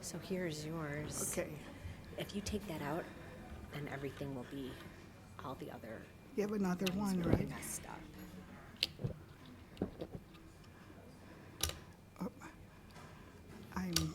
So here's yours. Okay. If you take that out, then everything will be, all the other You have another lines one, will be right? messed up. I'm.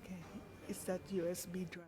Okay. Is that USB drive?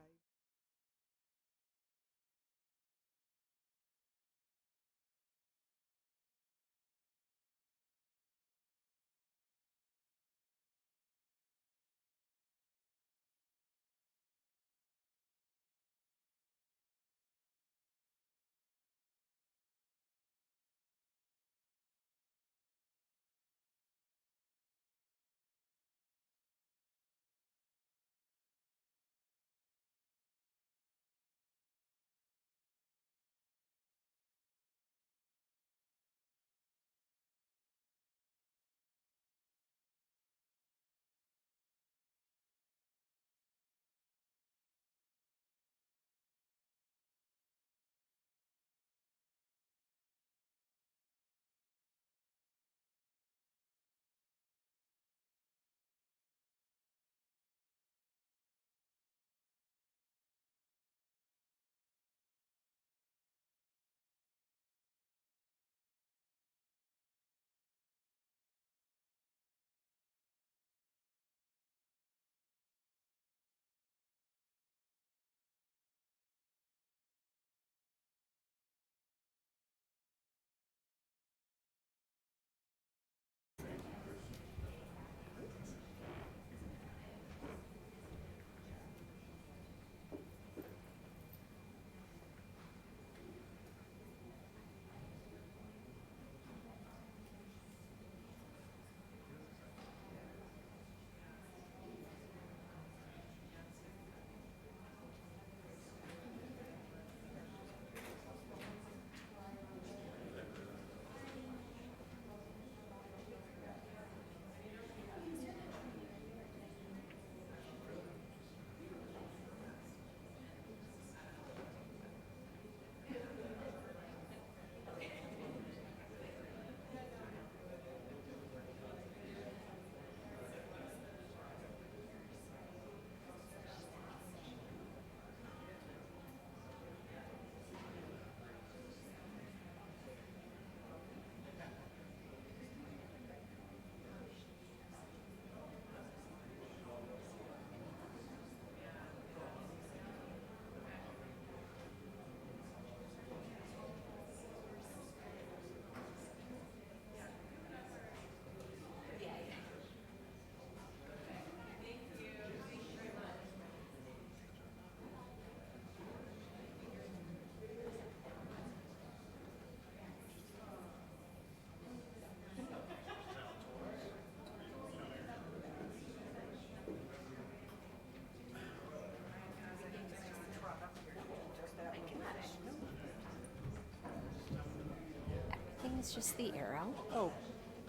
Everything is just the arrow, Oh,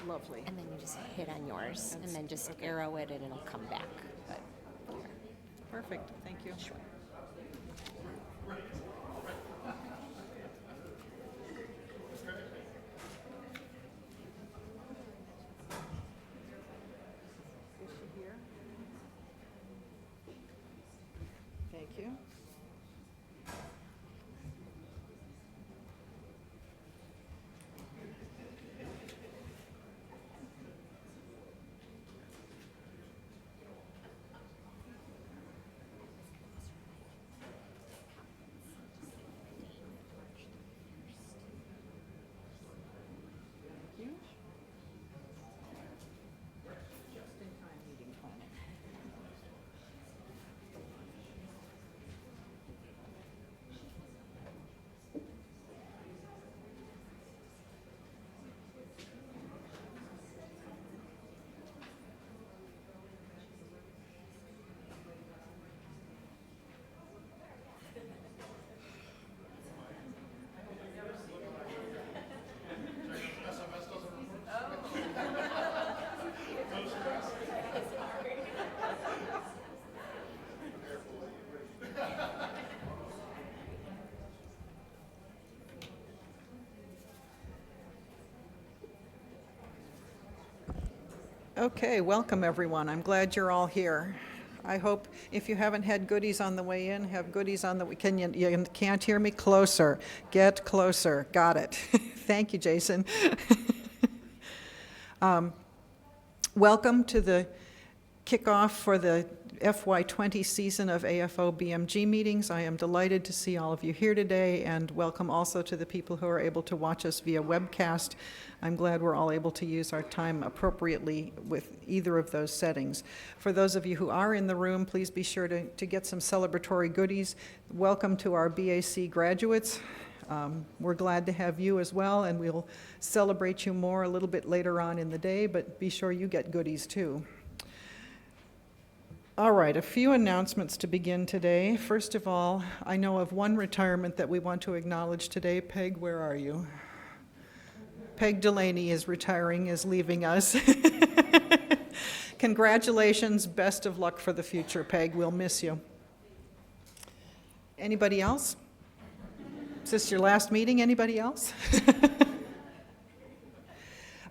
lovely. and then you just hit on yours, and then just arrow it, and it'll come back. But Perfect, thank you. sure. Is she here? Thank you. Okay, welcome everyone. I'm glad you're all here. I hope if you haven't had goodies on the way in, have goodies on the way. You can't hear me? Closer. Get closer. Got it. Thank you, Jason. Welcome to the kickoff for the FY20 season of AFO BMG meetings. I am delighted to see all of you here today, and welcome also to the people who are able to watch us via webcast. I'm glad we're all able to use our time appropriately with either of those settings. For those of you who are in the room, please be sure to get some celebratory goodies. Welcome to our BAC graduates. We're glad to have you as well, and we'll celebrate you more a little bit later on in the day, but be sure you get goodies too. All right, a few announcements to begin today. First of all, I know of one retirement that we want to acknowledge today. Peg, where are you? Peg Delaney is retiring, is leaving us. Congratulations, best of luck for the future, Peg. We'll miss you. Anybody else? Is this your last meeting? Anybody else?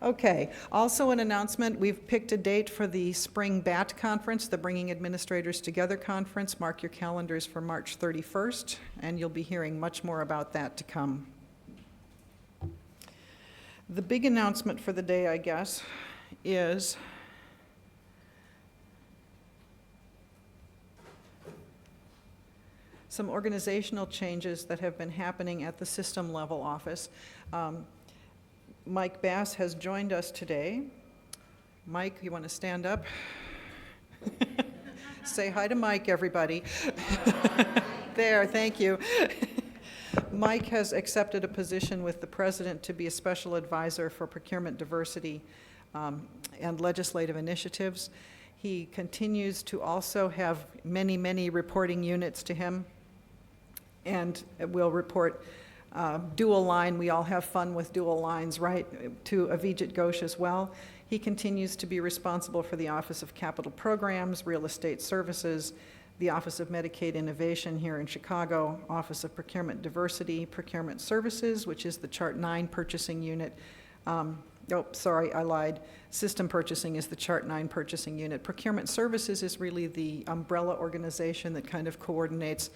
Okay, also an announcement, we've picked a date for the Spring BAT Conference, the Bringing Administrators Together Conference. Mark your calendars for March 31st, and you'll be hearing much more about that to come. The big announcement for the day, I guess, is some organizational changes that have been happening at the system level office. Mike Bass has joined us today. Mike, you want to stand up? Say hi to Mike, everybody. There, thank you. Mike has accepted a position with the president to be a special advisor for procurement diversity and legislative initiatives. He continues to also have many, many reporting units to him, and will report dual line. We all have fun with dual lines, right? To Avijit Ghosh as well. He continues to be responsible for the Office of Capital Programs, Real Estate Services, the Office of Medicaid Innovation here in Chicago, Office of Procurement Diversity, Procurement Services, which is the Chart 9 purchasing unit. Oh, sorry, I lied. System purchasing is the Chart 9 purchasing unit. Procurement Services is really the umbrella organization that kind of coordinates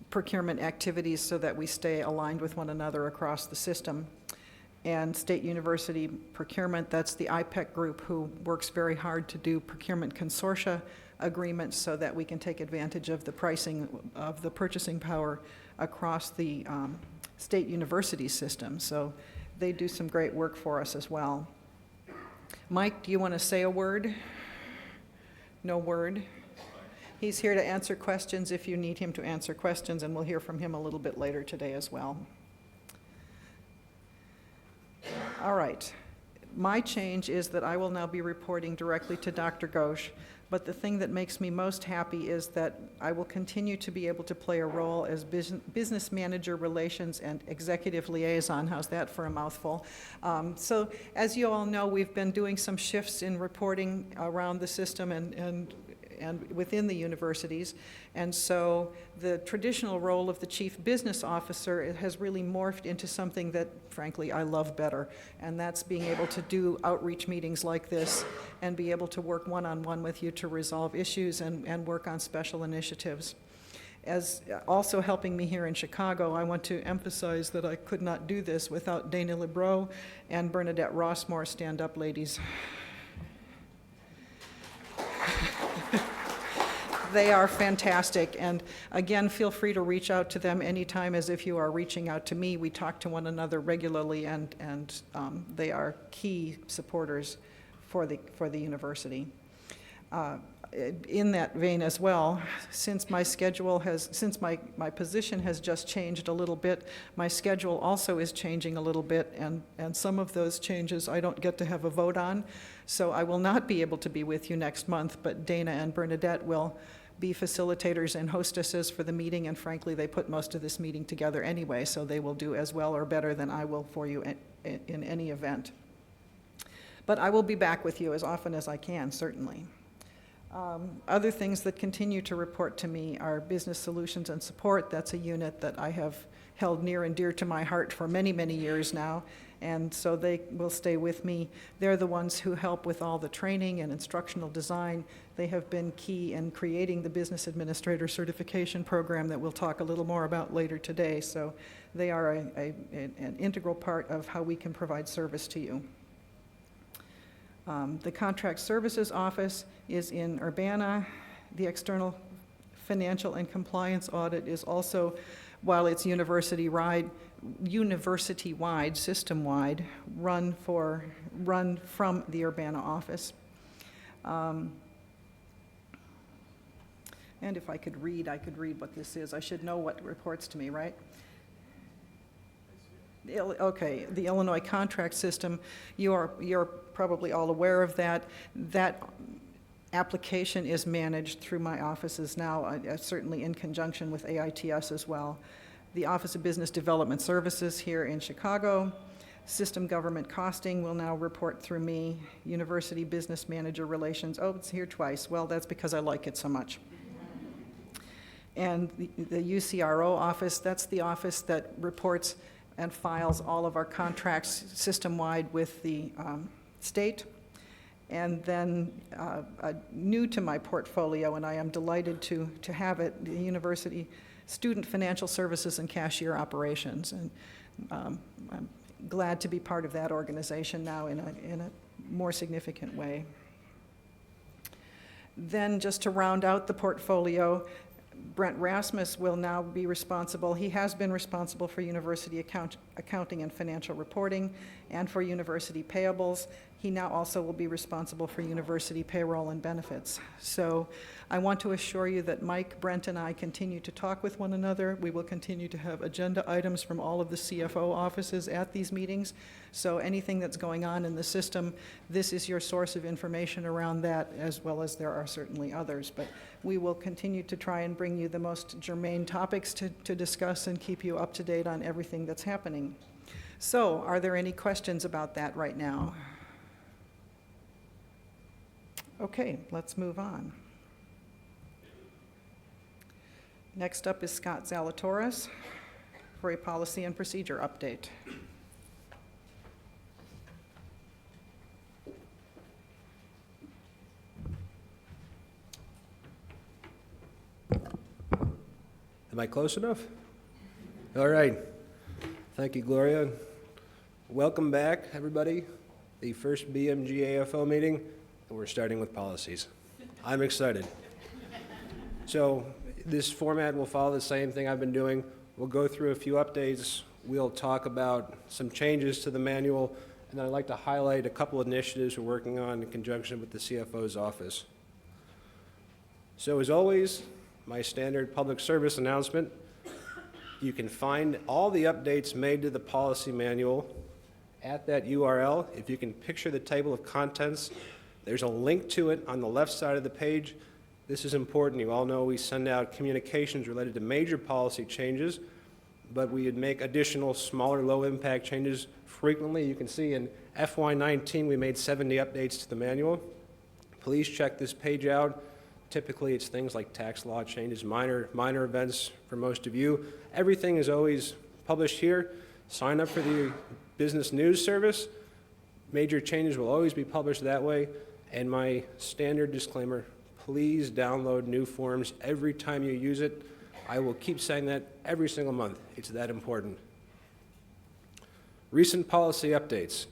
procurement activities so that we stay aligned with one another across the system. And State University Procurement, that's the IPEC group who works very hard to do procurement consortia agreements so that we can take advantage of the pricing of the purchasing power across the state university system. So they do some great work for us as well. Mike, do you want to say a word? No word? He's here to answer questions if you need him to answer questions, and we'll hear from him a little bit later today as well. All right. My change is that I will now be reporting directly to Dr. Ghosh, but the thing that makes me most happy is that I will continue to be able to play a role as business manager relations and executive liaison. How's that for a mouthful? So as you all know, we've been doing some shifts in reporting around the system and within the universities. And so the traditional role of the chief business officer has really morphed into something that, frankly, I love better. And that's being able to do outreach meetings like this and be able to work one-on-one with you to resolve issues and work on special initiatives. As also helping me here in Chicago, I want to emphasize that I could not do this without Dana Lebreau and Bernadette Rossmore. Stand up, ladies. They are fantastic, and again, feel free to reach out to them anytime as if you are reaching out to me. We talk to one another regularly, and they are key supporters for the university. In that vein as well, since my position has just changed a little bit, my schedule also is changing a little bit, and some of those changes I don't get to have a vote on, so I will not be able to be with you next month, but Dana and Bernadette will be facilitators and hostesses for the meeting, and frankly, they put most of this meeting together anyway, so they will do as well or better than I will for you in any event. But I will be back with you as often as I can, certainly. Other things that continue to report to me are business solutions and support. That's a unit that I have held near and dear to my heart for many, many years now. and so they will stay with me. They're the ones who help with all the training and instructional design. They have been key in creating the Business Administrator Certification Program that we'll talk a little more about later today. So they are an integral part of how we can provide service to you. The Contract Services Office is in Urbana. The External Financial and Compliance Audit is also, while it's university-wide, system-wide, run from the Urbana office. And if I could read what this is. I should know what reports to me, right? Okay, the Illinois contract system, you're probably all aware of that. That application is managed through my offices now, certainly in conjunction with AITS as well. The Office of Business Development Services here in Chicago. System Government Costing will now report through me. University Business Manager Relations, oh, it's here twice. Well, that's because I like it so much. And the UCRO office, that's the office that reports and files all of our contracts system-wide with the state. And then new to my portfolio, and I am delighted to have it, the University Student Financial Services and Cashier Operations. And I'm glad to be part of that organization now in a more significant way. Then just to round out the portfolio, Brent Rasmus will now be responsible. He has been responsible for university accounting and financial reporting and for university payables. He now also will be responsible for university payroll and benefits. So I want to assure you that Mike, Brent, and I continue to talk with one another. We will continue to have agenda items from all of the CFO offices at these meetings. So anything that's going on in the system, this is your source of information around that, as well as there are certainly others. But we will continue to try and bring you the most germane topics to discuss and keep you up to date on everything that's happening. So are there any questions about that right now? Okay, let's move on. Next up is Scott Zalatoris for a policy and procedure update. Am I close enough? All right. Thank you, Gloria. Welcome back, everybody. The first BMG AFO meeting, and we're starting with policies. I'm excited. So this format will follow the same thing I've been doing. We'll go through a few updates. We'll talk about some changes to the manual, and then I'd like to highlight a couple of initiatives we're working on in conjunction with the CFO's office. So as always, my standard public service announcement. You can find all the updates made to the policy manual at that URL. If you can picture the table of contents, there's a link to it on the left side of the page. This is important. You all know we send out communications related to major policy changes, but we would make additional smaller low-impact changes frequently. You can see in FY19 we made 70 updates to the manual. Please check this page out. Typically it's things like tax law changes, minor events for most of you. Everything is always published here. Sign up for the business news service. Major changes will always be published that way. And my standard disclaimer, please download new forms every time you use it. I will keep saying that every single month. It's that important. Recent policy updates.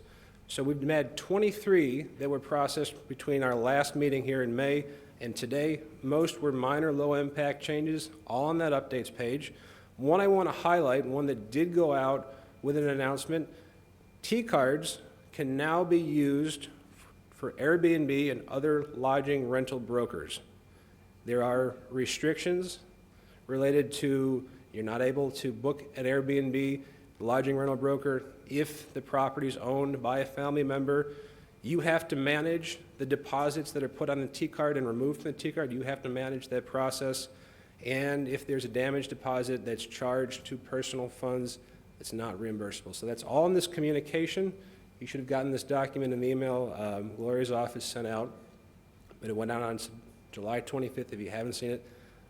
So we've had 23 that were processed between our last meeting here in May and today. Most were minor low-impact changes, all on that updates page. One I want to highlight, one that did go out with an announcement, T-cards can now be used for Airbnb and other lodging rental brokers. There are restrictions related to you're not able to book an Airbnb lodging rental broker if the property is owned by a family member. You have to manage the deposits that are put on the T-card and removed from the T-card. You have to manage that process. And if there's a damage deposit that's charged to personal funds, it's not reimbursable. So that's all in this communication. You should have gotten this document in the email Gloria's office sent out, but it went out on July 25th if you haven't seen it.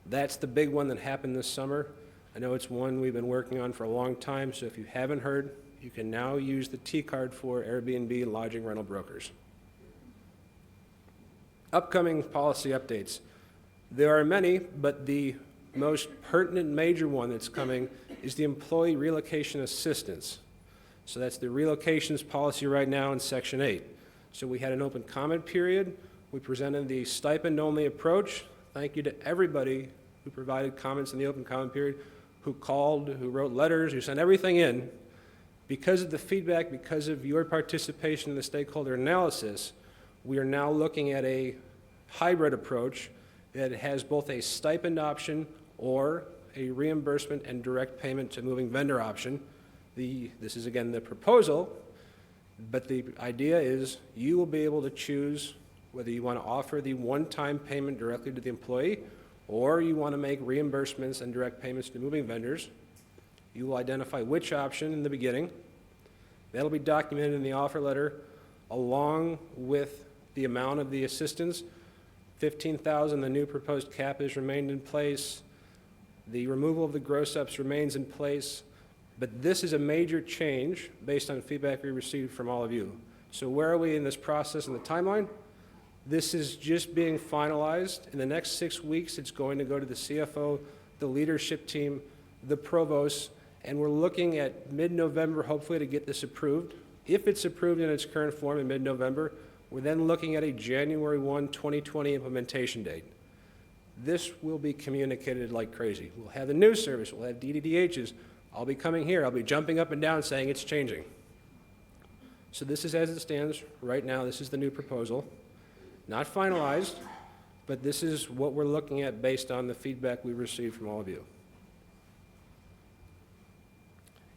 That's the big one that happened this summer. I know it's one we've been working on for a long time, so if you haven't heard, you can now use the T card for Airbnb lodging rental brokers. Upcoming policy updates. There are many, but the most pertinent major one that's coming is the employee relocation assistance. So that's the relocations policy right now in Section 8. So we had an open comment period. We presented the stipend-only approach. Thank you to everybody who provided comments in the open comment period, who called, who wrote letters, who sent everything in. Because of the feedback, because of your participation in the stakeholder analysis, we are now looking at a hybrid approach that has both a stipend option or a reimbursement and direct payment to moving vendor option. This is again the proposal, but the idea is you will be able to choose whether you want to offer the one-time payment directly to the employee or you want to make reimbursements and direct payments to moving vendors. You will identify which option in the beginning. That'll be documented in the offer letter along with the amount of the assistance. $15,000, the new proposed cap has remained in place. The removal of the gross ups remains in place. But this is a major change based on feedback we received from all of you. So where are we in this process and the timeline? This is just being finalized. In the next 6 weeks, it's going to go to the CFO, the leadership team, the provost, and we're looking at mid-November, hopefully, to get this approved. If it's approved in its current form in mid-November, we're then looking at a January 1, 2020 implementation date. This will be communicated like crazy. We'll have the news service, we'll have DDDHs. I'll be coming here, I'll be jumping up and down saying it's changing. So this is as it stands right now. This is the new proposal. Not finalized, but this is what we're looking at based on the feedback we received from all of you.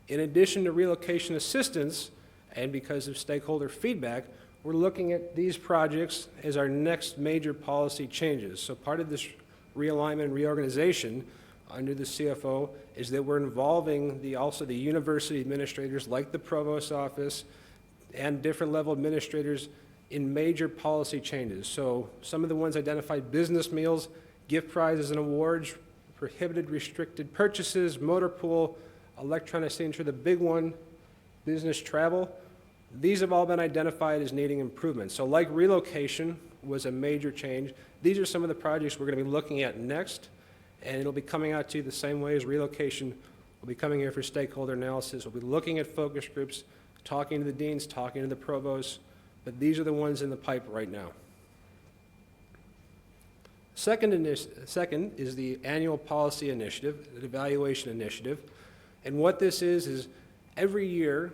In addition to relocation assistance, and because of stakeholder feedback, we're looking at these projects as our next major policy changes. So part of this realignment and reorganization under the CFO is that we're involving also the university administrators like the provost's office and different level administrators in major policy changes. So some of the ones identified: business meals, gift prizes and awards, prohibited restricted purchases, motor pool, electronic signature, the big one, business travel. These have all been identified as needing improvement. So like relocation was a major change, these are some of the projects we're going to be looking at next, and it'll be coming out to you the same way as relocation. We'll be coming here for stakeholder analysis. We'll be looking at focus groups, talking to the deans, talking to the provosts, but these are the ones in the pipe right now. Second is the annual policy initiative, the evaluation initiative. And what this is every year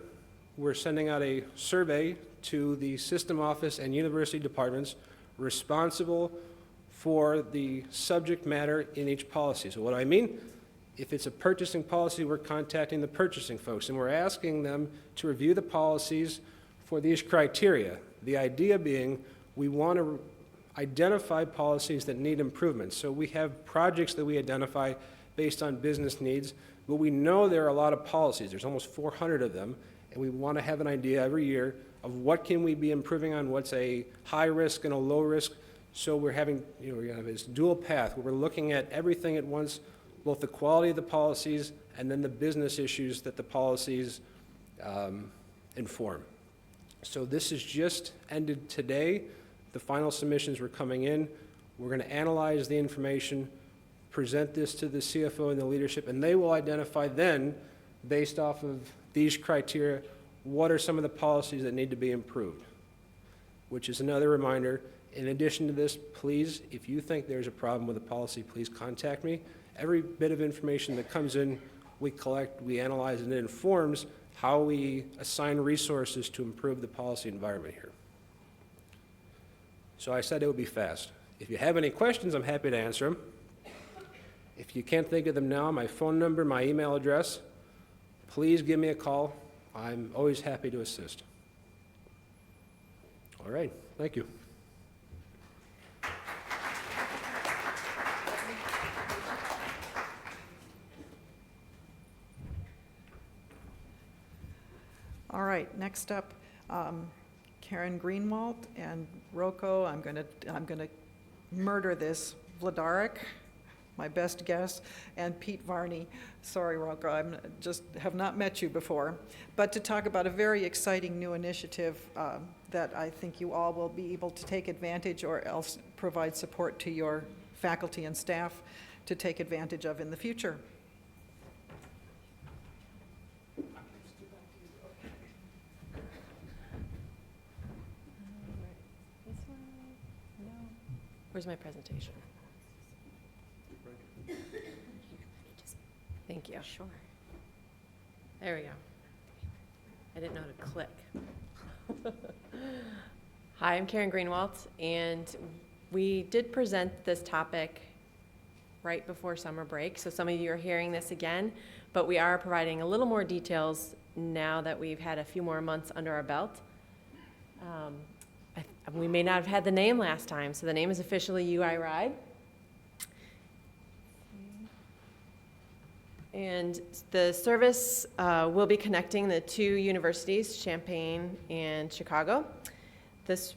we're sending out a survey to the system office and university departments responsible for the subject matter in each policy. So what do I mean? If it's a purchasing policy, we're contacting the purchasing folks and we're asking them to review the policies for these criteria. The idea being we want to identify policies that need improvement. So we have projects that we identify based on business needs, but we know there are a lot of policies. There's almost 400 of them, and we want to have an idea every year of what can we be improving on, what's a high risk and a low risk. So we're having, we're going to have this dual path where we're looking at everything at once, both the quality of the policies and then the business issues that the policies inform. So this is just ended today. The final submissions were coming in. We're going to analyze the information, present this to the CFO and the leadership, and they will identify then, based off of these criteria, what are some of the policies that need to be improved, which is another reminder. In addition to this, please, if you think there's a problem with a policy, please contact me. Every bit of information that comes in, we collect, we analyze, and it informs how we assign resources to improve the policy environment here. So I said it would be fast. If you have any questions, I'm happy to answer them. If you can't think of them now, my phone number, my email address, please give me a call. I'm always happy to assist. All right, thank you. All right, next up, Karen Greenwald and Rocco. I'm gonna murder this. Vladaric, my best guess, and Pete Varney. Sorry, Rocco, I just have not met you before. But to talk about a very exciting new initiative that I think you all will be able to take advantage or else provide support to your faculty and staff to take advantage of in the future. This one? No. Where's my presentation? Thank you. Sure. There we go. I didn't know how to click. Hi, I'm Karen Greenwalt, and we did present this topic right before summer break, so some of you are hearing this again, but we are providing a little more details now that we've had a few more months under our belt. We may not have had the name last time, so the name is officially UI Ride. And the service will be connecting the two universities, Champaign and Chicago. This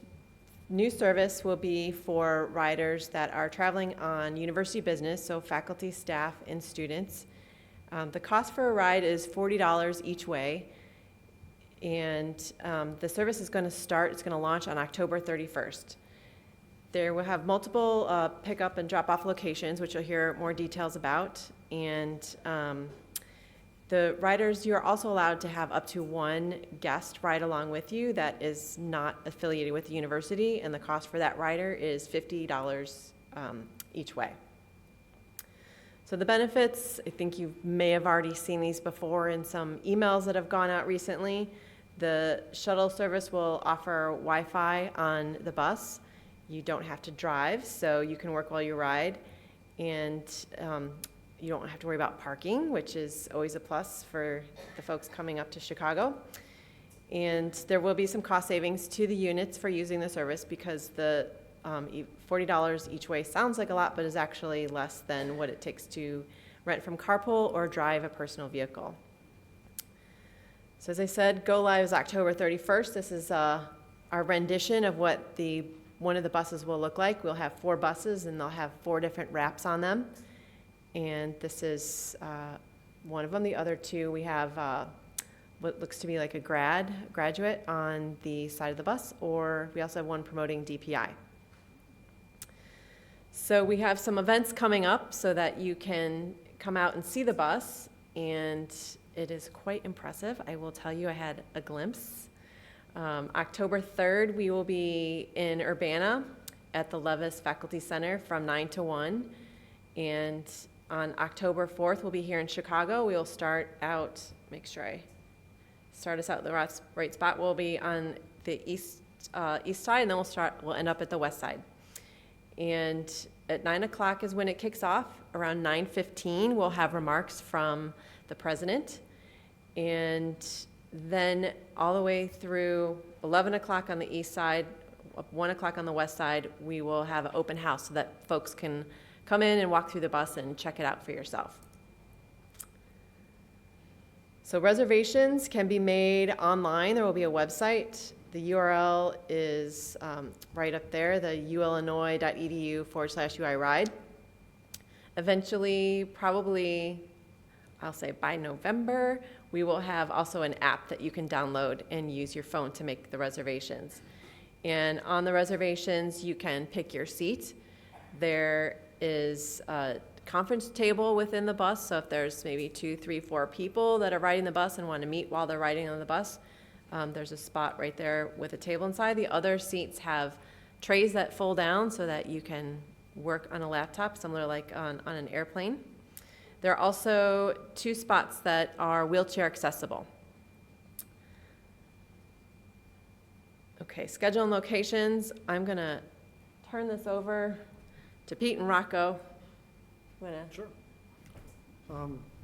new service will be for riders that are traveling on university business, so faculty, staff, and students. The cost for a ride is $40 each way, and the service is going to start, it's going to launch on October 31st. There will have multiple pickup and drop-off locations, which you'll hear more details about. And the riders, you're also allowed to have up to one guest ride along with you that is not affiliated with the university, and the cost for that rider is $50 each way. So the benefits, I think you may have already seen these before in some emails that have gone out recently. The shuttle service will offer Wi-Fi on the bus. You don't have to drive, so you can work while you ride, and you don't have to worry about parking, which is always a plus for the folks coming up to Chicago. And there will be some cost savings to the units for using the service, because the $40 each way sounds like a lot, but is actually less than what it takes to rent from carpool or drive a personal vehicle. So as I said, go live is October 31st. This is our rendition of what one of the buses will look like. We'll have 4 buses, and they'll have 4 different wraps on them. And this is one of them. The other 2, we have what looks to be like a graduate on the side of the bus, or we also have one promoting DPI. So we have some events coming up so that you can come out and see the bus, and it is quite impressive. I will tell you, I had a glimpse. October 3rd, we will be in Urbana at the Levis Faculty Center from 9 to 1. And on October 4th, we'll be here in Chicago. We will start out, make sure I start us out in the right spot. We'll be on the east side, and then we'll end up at the west side. And at 9 o'clock is when it kicks off. Around 9:15, we'll have remarks from the president. And then all the way through 11 o'clock on the east side, 1 o'clock on the west side, we will have an open house so that folks can come in and walk through the bus and check it out for yourself. So reservations can be made online. There will be a website. The URL is right up there, the uillinois.edu/UIRide. Eventually, probably, I'll say by November, we will have also an app that you can download and use your phone to make the reservations. And on the reservations, you can pick your seat. There is a conference table within the bus, so if there's maybe 2, 3, 4 people that are riding the bus and want to meet while they're riding on the bus, there's a spot right there with a table inside. The other seats have trays that fold down so that you can work on a laptop, similar like on an airplane. There are also 2 spots that are wheelchair accessible. Okay, schedule and locations. I'm going to turn this over to Pete and Rocco. Sure.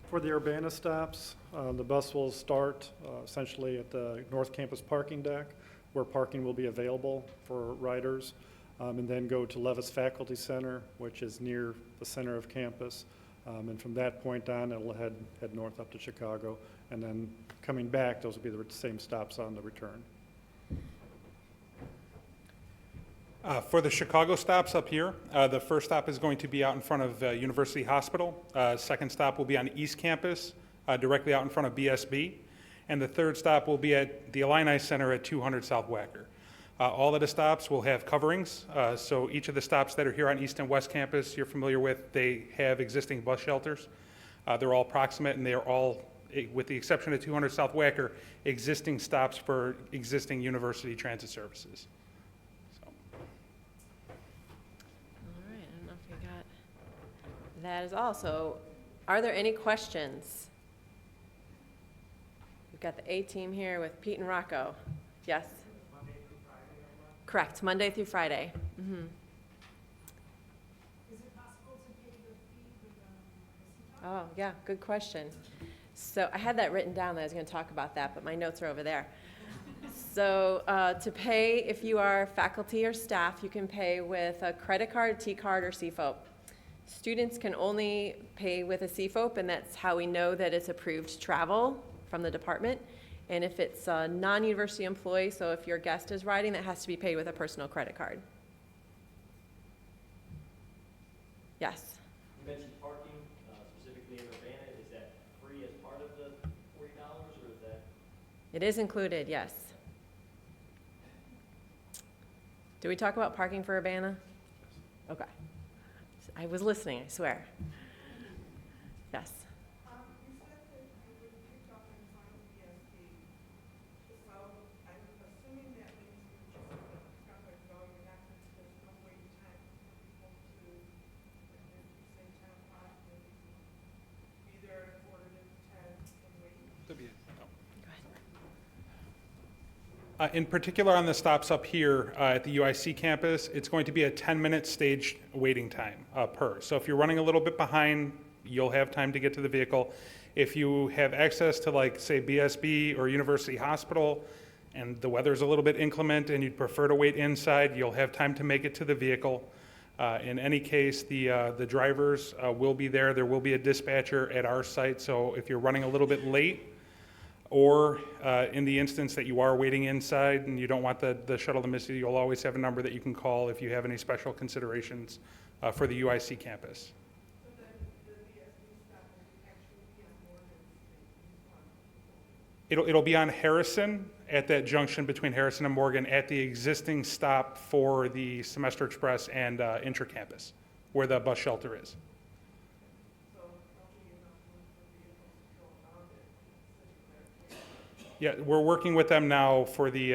For the Urbana stops, the bus will start essentially at the North Campus parking deck, where parking will be available for riders, and then go to Levis Faculty Center, which is near the center of campus. And from that point on, it'll head north up to Chicago. And then coming back, those will be the same stops on the return. For the Chicago stops up here, the first stop is going to be out in front of University Hospital. Second stop will be on East Campus, directly out in front of BSB. And the third stop will be at the Illini Center at 200 South Wacker. All of the stops will have coverings. So each of the stops that are here on East and West Campus you're familiar with, they have existing bus shelters. They're all proximate, and they are all, with the exception of 200 South Wacker, existing stops for existing university transit services. So. All right, I don't know if you got, that is all. So are there any questions? We've got the A team here with Pete and Rocco. Yes? Monday through Friday? Correct, Monday through Friday. Mm-hmm. Oh, yeah, good question. So I had that written down that I was going to talk about that, but my notes are over there. So to pay, if you are faculty or staff, you can pay with a credit card, T-card, or CFOP. Students can only pay with a CFOP, and that's how we know that it's approved travel from the department. And if it's a non-university employee, so if your guest is riding, that has to be paid with a personal credit card. Yes? You mentioned parking, specifically in Urbana. Is that free as part of the $40, or is that? It is included, yes. Did we talk about parking for Urbana? Okay. I was listening, I swear. Yes. You said that you would pick up in front of BSD. So I'm assuming that means you're just going to go, you're not going to, there's no wait time for people to, if you say 10 o'clock, maybe be there at 10 and wait. Go ahead. In particular, on the stops up here at the UIC campus, it's going to be a 10-minute staged waiting time per. So if you're running a little bit behind, you'll have time to get to the vehicle. If you have access to, like, say, BSB or University Hospital, and the weather's a little bit inclement and you'd prefer to wait inside, you'll have time to make it to the vehicle. In any case, the drivers will be there. There will be a dispatcher at our site, so if you're running a little bit late, or in the instance that you are waiting inside and you don't want the shuttle to miss you, you'll always have a number that you can call if you have any special considerations for the UIC campus. So then the BSD stop will actually be on Morgan Street. It'll be on Harrison, at that junction between Harrison and Morgan, at the existing stop for the Semester Express and Intra-Campus, where the bus shelter is. So there'll be enough room for vehicles to go around it, sitting there. Yeah, we're working with them now for the,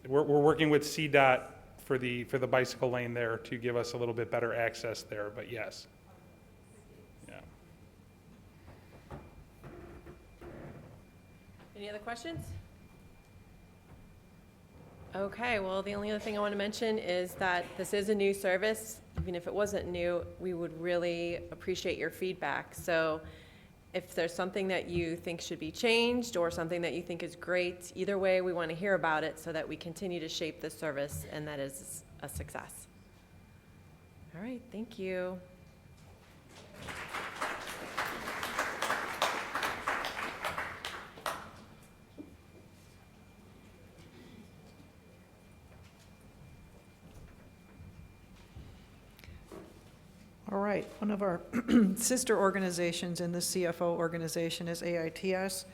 we're working with CDOT for the bicycle lane there to give us a little bit better access there, but yes. Yeah. Any other questions? Okay, well, the only other thing I want to mention is that this is a new service. Even if it wasn't new, we would really appreciate your feedback. So if there's something that you think should be changed or something that you think is great, either way, we want to hear about it so that we continue to shape this service and that is a success. All right, thank you. All right, one of our sister organizations in the CFO organization is AITS.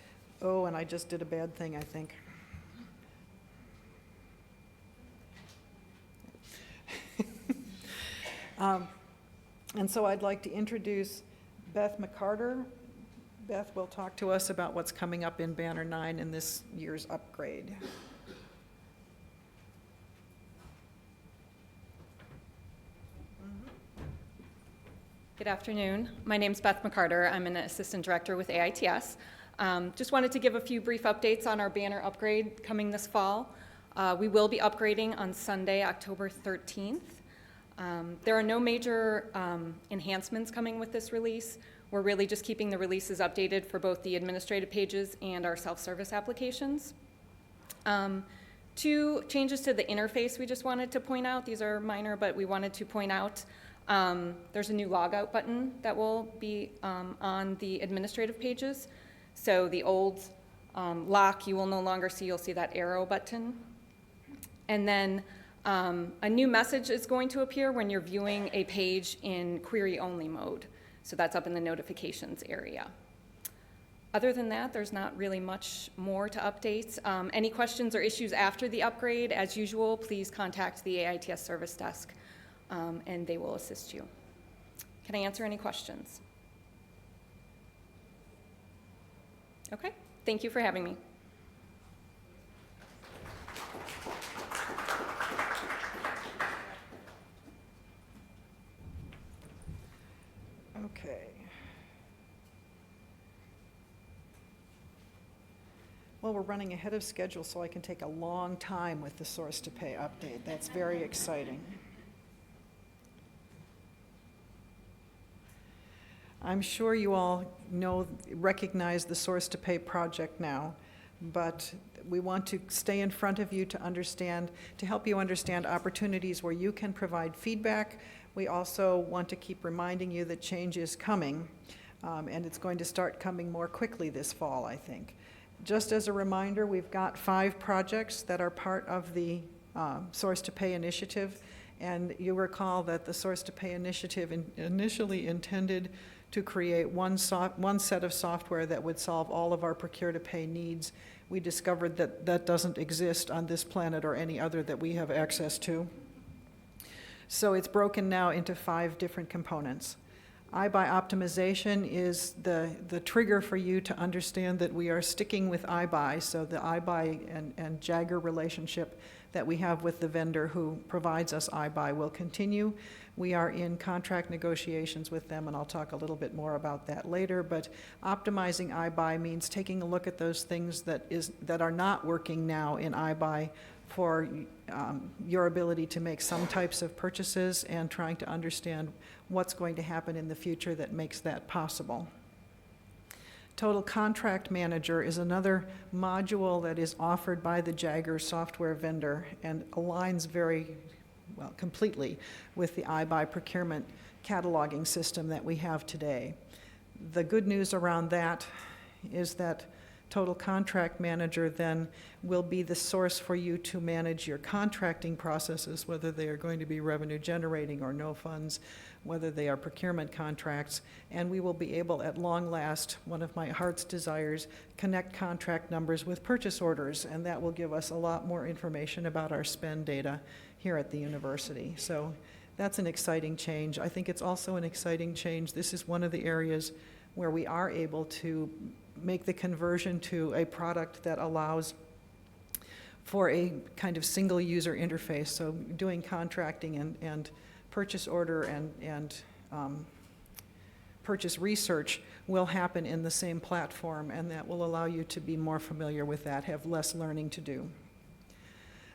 Oh, and I just did a bad thing, I think. And so I'd like to introduce Beth McCarter. Beth will talk to us about what's coming up in Banner 9 in this year's upgrade. Good afternoon. My name's Beth McCarter. I'm an assistant director with AITS. Just wanted to give a few brief updates on our banner upgrade coming this fall. We will be upgrading on Sunday, October 13th. There are no major enhancements coming with this release. We're really just keeping the releases updated for both the administrative pages and our self-service applications. Two changes to the interface we just wanted to point out. These are minor, but we wanted to point out there's a new logout button that will be on the administrative pages. So the old lock you will no longer see. You'll see that arrow button. And then A new message is going to appear when you're viewing a page in query-only mode. So that's up in the notifications area. Other than that, there's not really much more to update. Any questions or issues after the upgrade, as usual, please contact the AITS service desk, and they will assist you. Can I answer any questions? Okay, thank you for having me. Okay. Well, we're running ahead of schedule, so I can take a long time with the source to pay update. That's very exciting. I'm sure you all recognize the source to pay project now, but we want to stay in front of you to help you understand opportunities where you can provide feedback. We also want to keep reminding you that change is coming, and it's going to start coming more quickly this fall, I think. Just as a reminder, we've got 5 projects that are part of the Source to Pay initiative, and you recall that the Source to Pay initiative initially intended to create one set of software that would solve all of our procure-to-pay needs. We discovered that that doesn't exist on this planet or any other that we have access to. So it's broken now into 5 different components. iBuy optimization is the trigger for you to understand that we are sticking with iBuy, so the iBuy and Jagger relationship that we have with the vendor who provides us iBuy will continue. We are in contract negotiations with them, and I'll talk a little bit more about that later, but optimizing iBuy means taking a look at those things that are not working now in iBuy for your ability to make some types of purchases and trying to understand what's going to happen in the future that makes that possible. Total Contract Manager is another module that is offered by the Jagger software vendor and aligns very well, completely with the iBuy procurement cataloging system that we have today. The good news around that is that Total Contract Manager then will be the source for you to manage your contracting processes, whether they are going to be revenue generating or no funds, whether they are procurement contracts, and we will be able at long last, one of my heart's desires, connect contract numbers with purchase orders, and that will give us a lot more information about our spend data here at the university. So that's an exciting change. I think it's also an exciting change. This is one of the areas where we are able to make the conversion to a product that allows for a kind of single user interface. So doing contracting and purchase order and purchase research will happen in the same platform, and that will allow you to be more familiar with that, have less learning to do.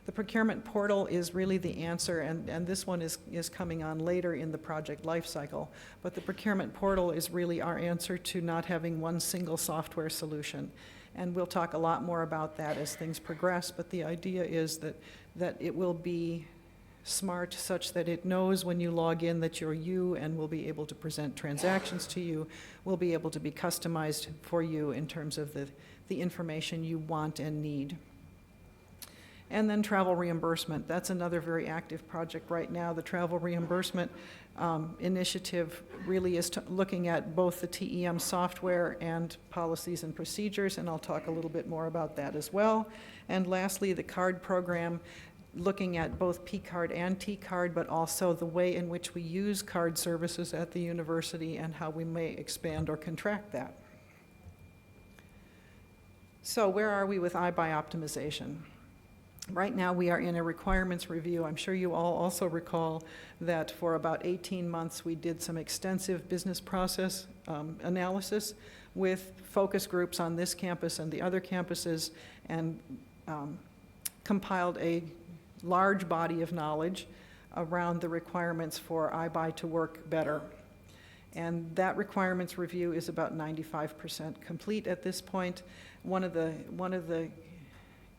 The procurement portal is really the answer, and this one is coming on later in the project life cycle, but the procurement portal is really our answer to not having one single software solution. And we'll talk a lot more about that as things progress, but the idea is that it will be smart such that it knows when you log in that you're you and will be able to present transactions to you, will be able to be customized for you in terms of the information you want and need. And then travel reimbursement. That's another very active project right now. The travel reimbursement initiative really is looking at both the TEM software and policies and procedures, and I'll talk a little bit more about that as well. And lastly, the CARD program, looking at both P-card and T-card, but also the way in which we use card services at the university and how we may expand or contract that. So where are we with iBuy optimization? Right now, we are in a requirements review. I'm sure you all also recall that for about 18 months, we did some extensive business process analysis with focus groups on this campus and the other campuses, and compiled a large body of knowledge around the requirements for iBuy to work better. And that requirements review is about 95% complete at this point. One of the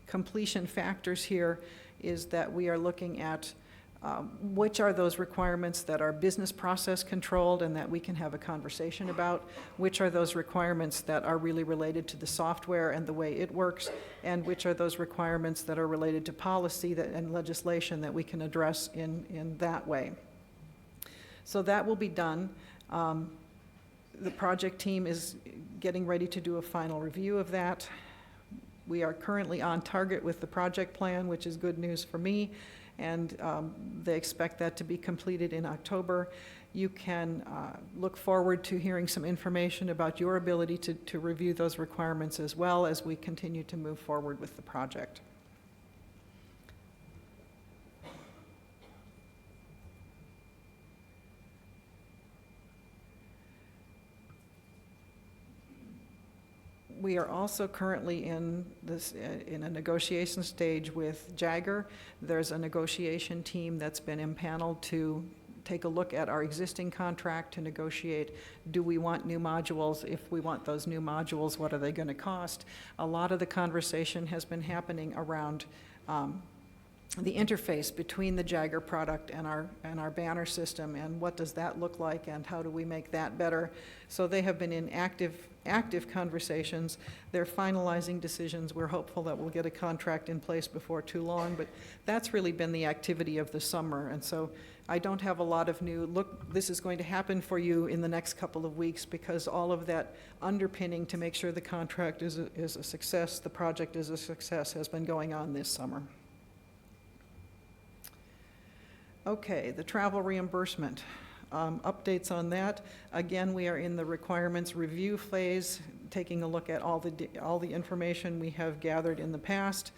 completion factors here is that we are looking at Which are those requirements that are business process controlled and that we can have a conversation about? Which are those requirements that are really related to the software and the way it works? And which are those requirements that are related to policy and legislation that we can address in that way? So that will be done. The project team is getting ready to do a final review of that. We are currently on target with the project plan, which is good news for me, and they expect that to be completed in October. You can look forward to hearing some information about your ability to review those requirements as well as we continue to move forward with the project. We are also currently in a negotiation stage with Jagger. There's a negotiation team that's been impaneled to take a look at our existing contract to negotiate, do we want new modules? If we want those new modules, what are they going to cost? A lot of the conversation has been happening around the interface between the Jagger product and our banner system, and what does that look like, and how do we make that better? So they have been in active conversations. They're finalizing decisions. We're hopeful that we'll get a contract in place before too long, but that's really been the activity of the summer. And so I don't have a lot of new, look, this is going to happen for you in the next couple of weeks, because all of that underpinning to make sure the contract is a success, the project is a success, has been going on this summer. Okay, the travel reimbursement. Updates on that. Again, we are in the requirements review phase, taking a look at all the information we have gathered in the past.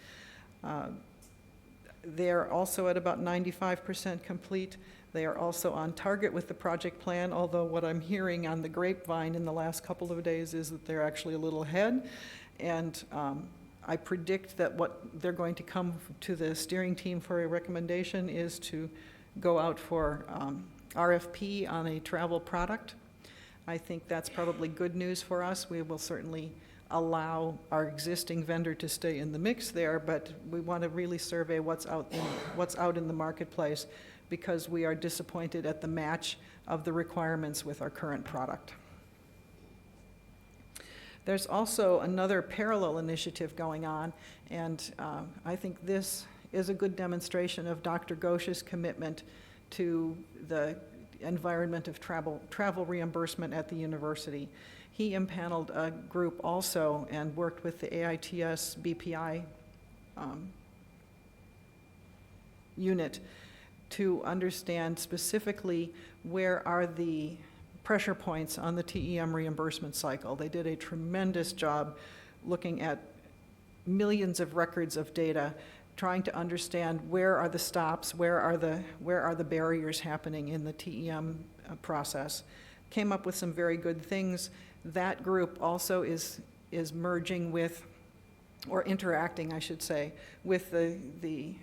They're also at about 95% complete. They are also on target with the project plan, although what I'm hearing on the grapevine in the last couple of days is that they're actually a little ahead. And I predict that what they're going to come to the steering team for a recommendation is to go out for RFP on a travel product. I think that's probably good news for us. We will certainly allow our existing vendor to stay in the mix there, but we want to really survey what's out in the marketplace, because we are disappointed at the match of the requirements with our current product. There's also another parallel initiative going on, and I think this is a good demonstration of Dr. Ghosh's commitment to the environment of travel reimbursement at the university. He impaneled a group also and worked with the AITS BPI unit to understand specifically where are the pressure points on the TEM reimbursement cycle. They did a tremendous job looking at millions of records of data, trying to understand where are the stops, where are the barriers happening in the TEM process. Came up with some very good things. That group also is merging with, or interacting, I should say, with the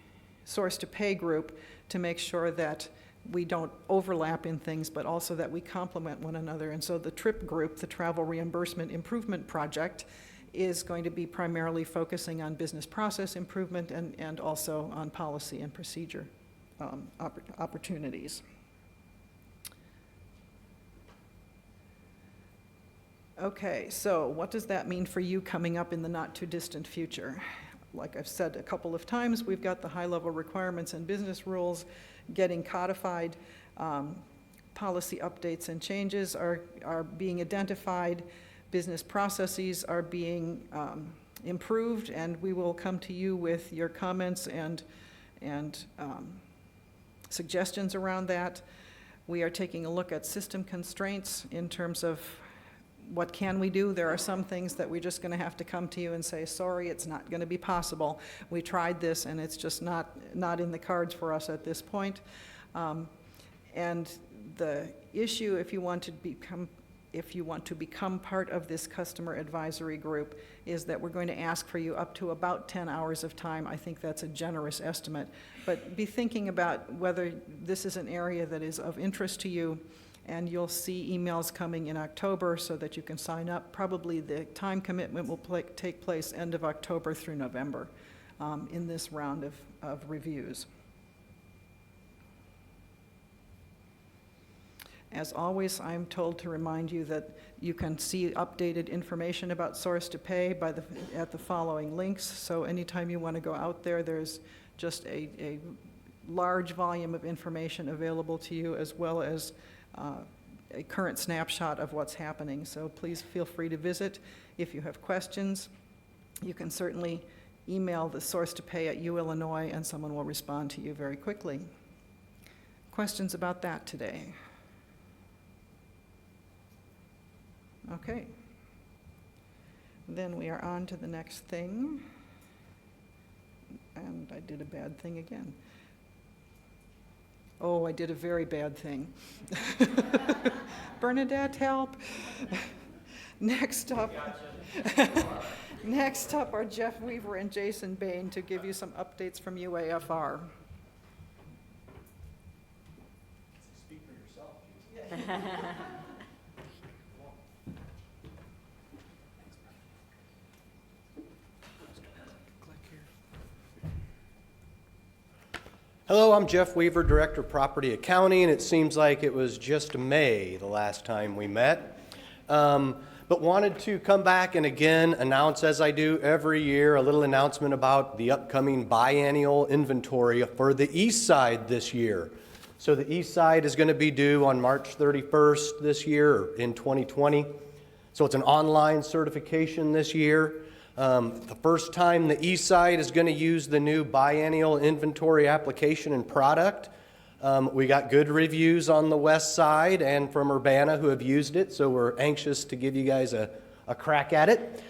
source to pay group to make sure that we don't overlap in things, but also that we complement one another. And so the TRIP group, the Travel Reimbursement Improvement Project, is going to be primarily focusing on business process improvement and also on policy and procedure opportunities. Okay, so what does that mean for you coming up in the not too distant future? Like I've said a couple of times, we've got the high-level requirements and business rules getting codified. Policy updates and changes are being identified. Business processes are being improved, and we will come to you with your comments and suggestions around that. We are taking a look at system constraints in terms of what can we do. There are some things that we're just going to have to come to you and say, sorry, it's not going to be possible. We tried this, and it's just not in the cards for us at this point. And the issue, if you want to become part of this customer advisory group, is that we're going to ask for you up to about 10 hours of time. I think that's a generous estimate. But be thinking about whether this is an area that is of interest to you, and you'll see emails coming in October so that you can sign up. Probably the time commitment will take place end of October through November in this round of reviews. As always, I'm told to remind you that you can see updated information about Source to Pay at the following links. So anytime you want to go out there, there's just a large volume of information available to you, as well as a current snapshot of what's happening. So please feel free to visit. If you have questions, you can certainly email the Source to Pay at UIllinois, and someone will respond to you very quickly. Questions about that today? Okay. Then we are on to the next thing. And I did a bad thing again. Oh, I did a very bad thing. Bernadette, help. Next up are Jeff Weaver and Jason Bain to give you some updates from UAFR. Speak for yourself, Jason. Hello, I'm Jeff Weaver, Director of Property Accounting. It seems like it was just May the last time we met. But wanted to come back and again announce, as I do every year, a little announcement about the upcoming biennial inventory for the East Side this year. So the East Side is going to be due on March 31st this year, or in 2020. So it's an online certification this year. The first time the East Side is going to use the new biennial inventory application and product. We got good reviews on the West Side and from Urbana who have used it, so we're anxious to give you guys a crack at it.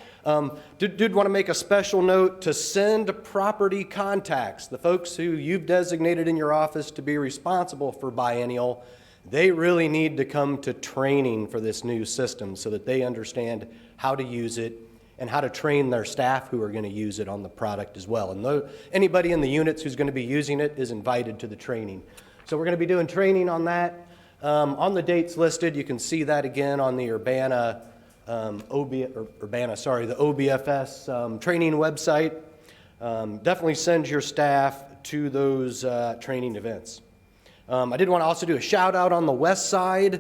Did want to make a special note to send property contacts, the folks who you've designated in your office to be responsible for biennial. They really need to come to training for this new system so that they understand how to use it and how to train their staff who are going to use it on the product as well. And anybody in the units who's going to be using it is invited to the training. So we're going to be doing training on that. On the dates listed, you can see that again on the the OBFS training website. Definitely send your staff to those training events. I did want to also do a shout out on the West Side.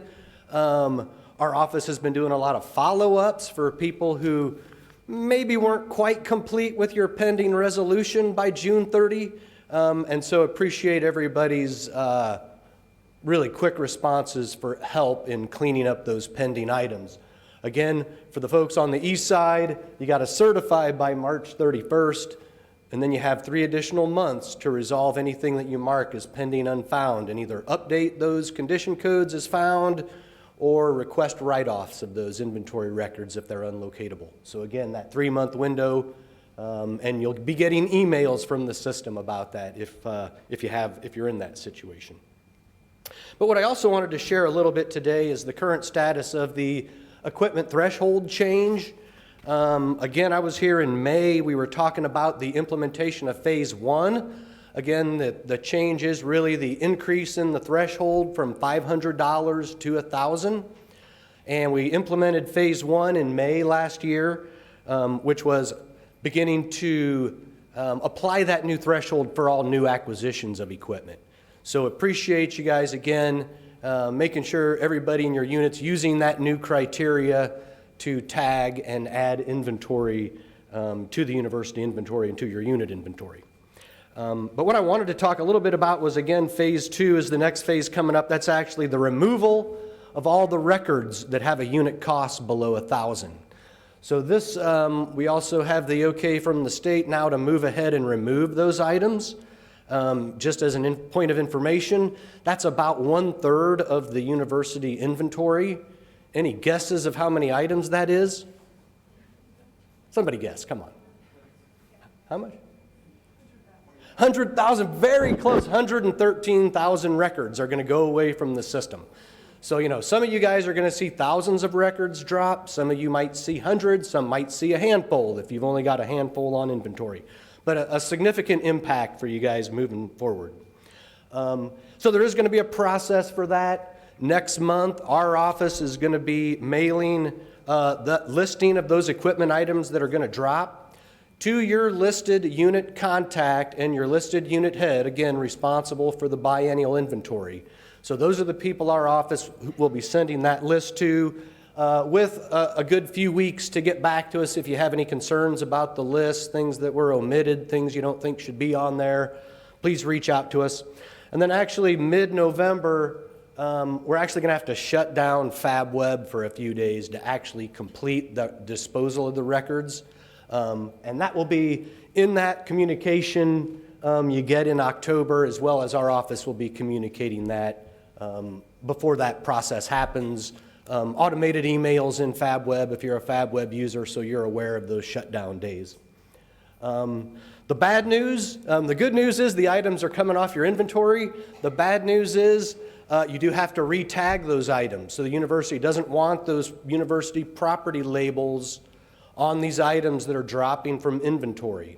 Our office has been doing a lot of follow-ups for people who maybe weren't quite complete with your pending resolution by June 30. And so appreciate everybody's really quick responses for help in cleaning up those pending items. Again, for the folks on the East Side, you got to certify by March 31st, and then you have 3 additional months to resolve anything that you mark as pending unfound and either update those condition codes as found or request write-offs of those inventory records if they're unlocatable. So again, that 3-month window, and you'll be getting emails from the system about that if you're in that situation. But what I also wanted to share a little bit today is the current status of the equipment threshold change. Again, I was here in May. We were talking about the implementation of Phase 1. Again, the change is really the increase in the threshold from $500 to $1,000. And we implemented Phase 1 in May last year, which was beginning to apply that new threshold for all new acquisitions of equipment. So appreciate you guys again, making sure everybody in your unit's using that new criteria to tag and add inventory to the university inventory and to your unit inventory. But what I wanted to talk a little bit about was, again, Phase 2 is the next phase coming up. That's actually the removal of all the records that have a unit cost below $1,000. So this, we also have the okay from the state now to move ahead and remove those items. Just as a point of information, that's about 1/3 of the university inventory. Any guesses of how many items that is? Somebody guess, come on. How much? 100,000, very close. 113,000 records are going to go away from the system. So, some of you guys are going to see thousands of records drop. Some of you might see hundreds. Some might see a handful if you've only got a handful on inventory. But a significant impact for you guys moving forward. So there is going to be a process for that. Next month, our office is going to be mailing the listing of those equipment items that are going to drop to your listed unit contact and your listed unit head, again, responsible for the biennial inventory. So those are the people our office will be sending that list to, with a good few weeks to get back to us if you have any concerns about the list, things that were omitted, things you don't think should be on there. Please reach out to us. And then actually mid-November, we're actually going to have to shut down FabWeb for a few days to actually complete the disposal of the records. And that will be in that communication you get in October, as well as our office will be communicating that before that process happens. Automated emails in FabWeb if you're a FabWeb user, so you're aware of those shutdown days. The bad news, the good news is the items are coming off your inventory. The bad news is you do have to re-tag those items. So the university doesn't want those university property labels on these items that are dropping from inventory.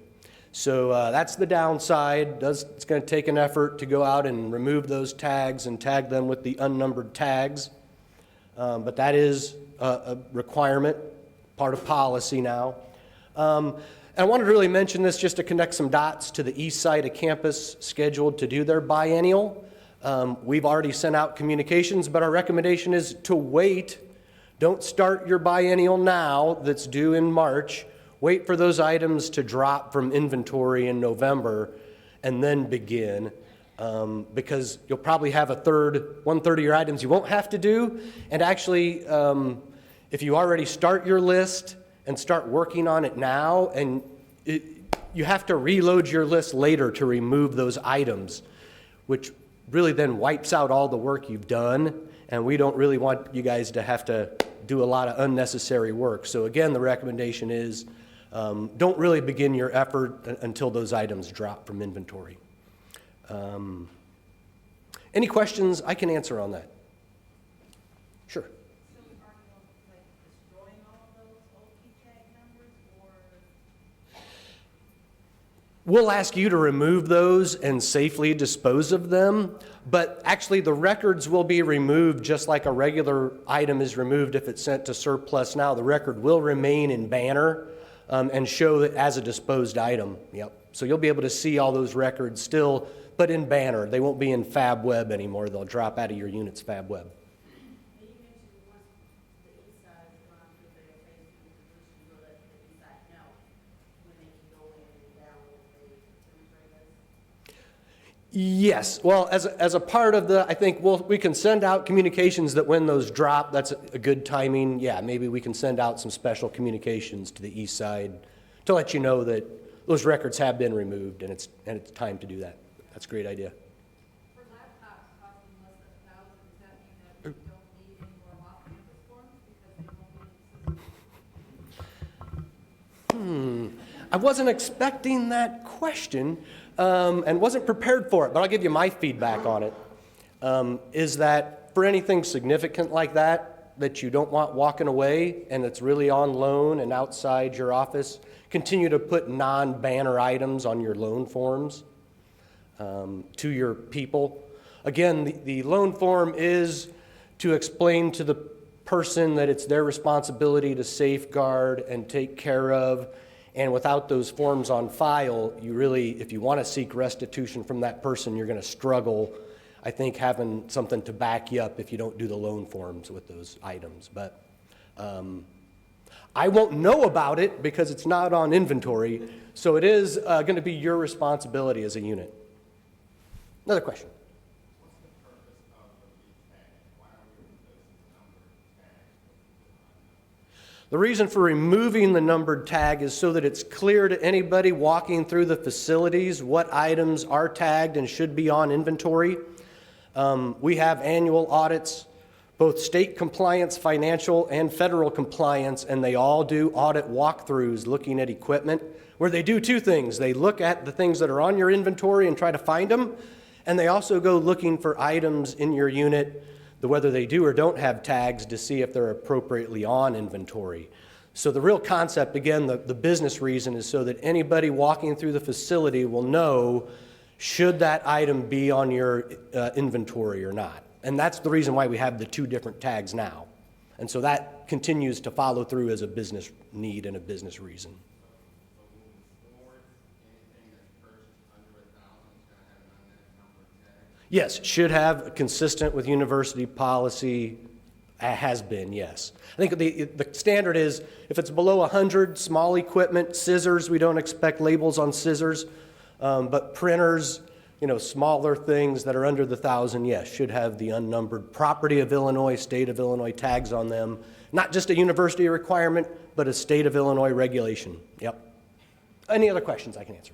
So that's the downside. It's going to take an effort to go out and remove those tags and tag them with the unnumbered tags. But that is a requirement, part of policy now. And I wanted to really mention this just to connect some dots to the east side of campus scheduled to do their biennial. We've already sent out communications, but our recommendation is to wait. Don't start your biennial now that's due in March. Wait for those items to drop from inventory in November and then begin. Because you'll probably have one-third of your items you won't have to do. And actually, if you already start your list and start working on it now, and you have to reload your list later to remove those items, which really then wipes out all the work you've done. And we don't really want you guys to have to do a lot of unnecessary work. So again, the recommendation is don't really begin your effort until those items drop from inventory. Any questions I can answer on that? Sure. So are you, like, destroying all of those OP tag numbers, or? We'll ask you to remove those and safely dispose of them, but actually the records will be removed just like a regular item is removed if it's sent to surplus now. The record will remain in Banner and show it as a disposed item. Yep. So you'll be able to see all those records still, but in Banner. They won't be in FabWeb anymore. They'll drop out of your unit's FabWeb. Yes, well, as a part of the, I think we can send out communications that when those drop, that's a good timing. Yeah, maybe we can send out some special communications to the east side to let you know that those records have been removed and it's time to do that. That's a great idea. For laptops costing less than $1,000, does that mean that we don't need any more off-campus forms because they won't be in the system? I wasn't expecting that question and wasn't prepared for it, but I'll give you my feedback on it. Is that for anything significant like that you don't want walking away and it's really on loan and outside your office, continue to put non-banner items on your loan forms to your people. Again, the loan form is to explain to the person that it's their responsibility to safeguard and take care of. And without those forms on file, you really, if you want to seek restitution from that person, you're going to struggle, I think, having something to back you up if you don't do the loan forms with those items. But I won't know about it because it's not on inventory, so it is going to be your responsibility as a unit. Another question. The reason for removing the numbered tag is so that it's clear to anybody walking through the facilities what items are tagged and should be on inventory. We have annual audits, both state compliance, financial, and federal compliance, and they all do audit walkthroughs looking at equipment, where they do two things. They look at the things that are on your inventory and try to find them, and they also go looking for items in your unit, whether they do or don't have tags, to see if they're appropriately on inventory. So the real concept, again, the business reason is so that anybody walking through the facility will know should that item be on your inventory or not. And that's the reason why we have the two different tags now. And so that continues to follow through as a business need and a business reason. Yes, should have, consistent with university policy, has been, yes. I think the standard is, if it's below 100, small equipment, scissors, we don't expect labels on scissors, but printers, smaller things that are under the 1,000, yes, should have the unnumbered property of Illinois, state of Illinois tags on them. Not just a university requirement, but a state of Illinois regulation. Yep. Any other questions I can answer?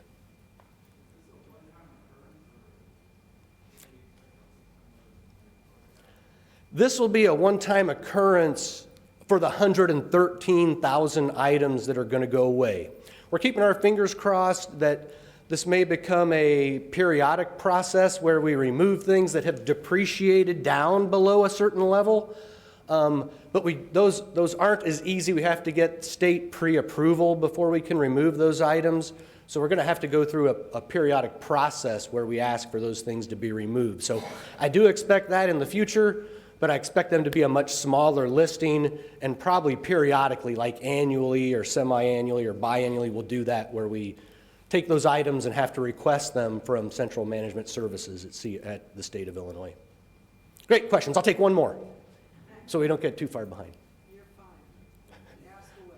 This will be a one-time occurrence for the 113,000 items that are going to go away. We're keeping our fingers crossed that this may become a periodic process where we remove things that have depreciated down below a certain level. But those aren't as easy. We have to get state pre-approval before we can remove those items. So we're going to have to go through a periodic process where we ask for those things to be removed. So I do expect that in the future, but I expect them to be a much smaller listing, and probably periodically, like annually or semi-annually or biannually, we'll do that where we take those items and have to request them from Central Management Services at the state of Illinois. Great questions. I'll take one more so we don't get too far behind. You're fine. Ask away.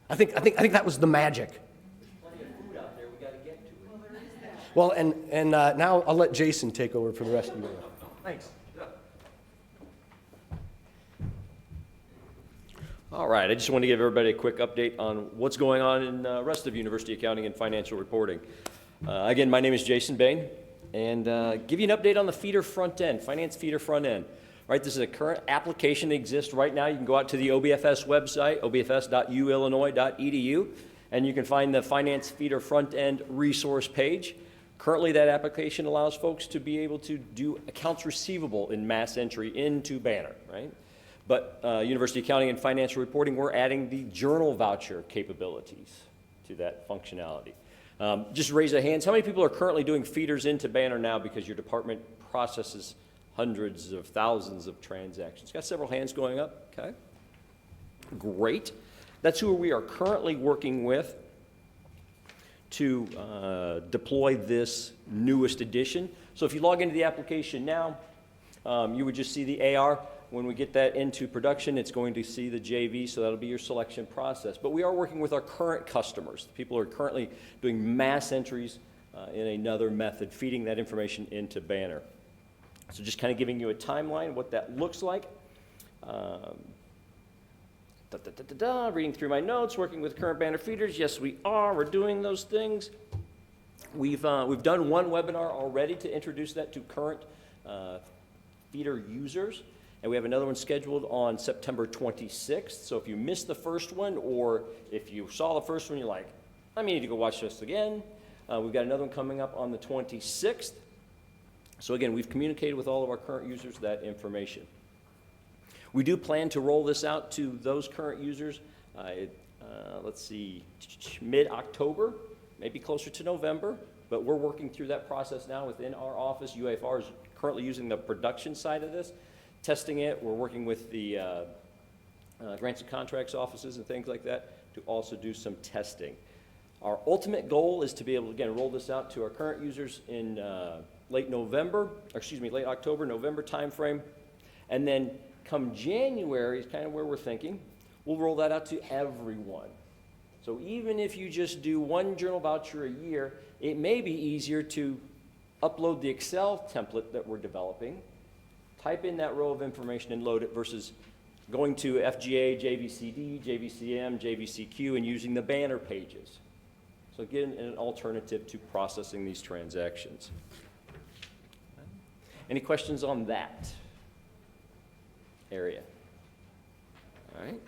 I think that was the magic. Plenty of food out there, we gotta get to it. Well, and now I'll let Jason take over for the rest of you. Thanks. All right, I just want to give everybody a quick update on what's going on in the rest of University Accounting and Financial Reporting. Again, my name is Jason Bain, and give you an update on the feeder front end, finance feeder front end. Right, this is a current application that exists right now. You can go out to the OBFS website, obfs.uillinois.edu, and you can find the finance feeder front end resource page. Currently, that application allows folks to be able to do accounts receivable in mass entry into Banner, right? But University Accounting and Financial Reporting, we're adding the journal voucher capabilities to that functionality. Just raise of hands, how many people are currently doing feeders into Banner now because your department processes hundreds of thousands of transactions? Got several hands going up, okay. Great. That's who we are currently working with to deploy this newest edition. So if you log into the application now, you would just see the AR. When we get that into production, it's going to see the JV, so that'll be your selection process. But we are working with our current customers. People are currently doing mass entries in another method, feeding that information into Banner. So just kind of giving you a timeline, what that looks like. Reading through my notes, working with current Banner feeders. Yes, we are. We're doing those things. We've done one webinar already to introduce that to current feeder users. And we have another one scheduled on September 26th. So if you missed the first one, or if you saw the first one, you're like, I need to go watch this again. We've got another one coming up on the 26th. So again, we've communicated with all of our current users that information. We do plan to roll this out to those current users, let's see, mid-October, maybe closer to November. But we're working through that process now within our office. UAFR is currently using the production side of this, testing it. We're working with the grants and contracts offices and things like that to also do some testing. Our ultimate goal is to be able to, again, roll this out to our current users in late October, November timeframe. And then come January is kind of where we're thinking, we'll roll that out to everyone. So even if you just do one journal voucher a year, it may be easier to upload the Excel template that we're developing, type in that row of information and load it versus going to FGA, JVCD, JVCM, JVCQ, and using the Banner pages. So again, an alternative to processing these transactions. Any questions on that area? All right.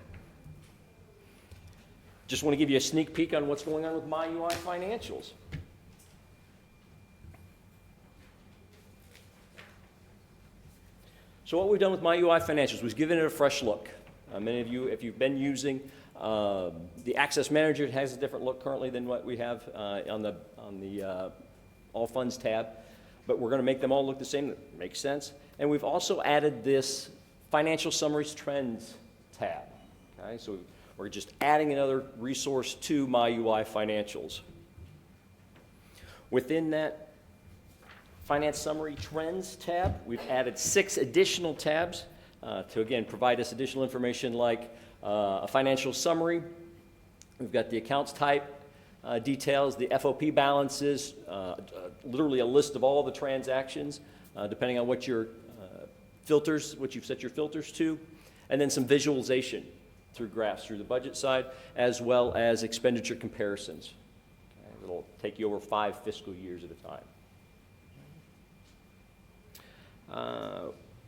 Just want to give you a sneak peek on what's going on with MyUI Financials. So what we've done with MyUI Financials, we've given it a fresh look. Many of you, if you've been using the Access Manager, it has a different look currently than what we have on the All Funds tab. But we're going to make them all look the same. That makes sense. And we've also added this Financial Summaries Trends tab. Okay, so we're just adding another resource to MyUI Financials. Within that Finance Summary Trends tab. We've added 6 additional tabs to, again, provide us additional information like a financial summary. We've got the accounts type details, the FOP balances, literally a list of all the transactions, depending on what your filters, what you've set your filters to, and then some visualization through graphs through the budget side, as well as expenditure comparisons. Okay, it'll take you over 5 fiscal years at a time.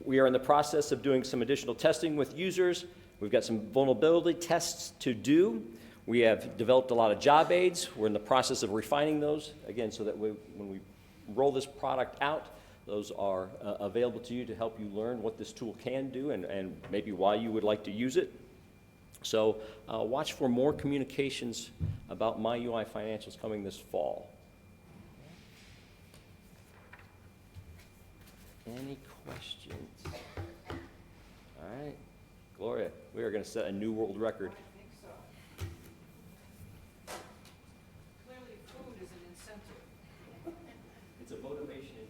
We are in the process of doing some additional testing with users. We've got some vulnerability tests to do. We have developed a lot of job aids. We're in the process of refining those, again, so that when we roll this product out, those are available to you to help you learn what this tool can do and maybe why you would like to use it. So watch for more communications about MyUI Financials coming this fall. Any questions? All right, Gloria, we are going to set a new world record. Clearly, food is an incentive. It's a motivation.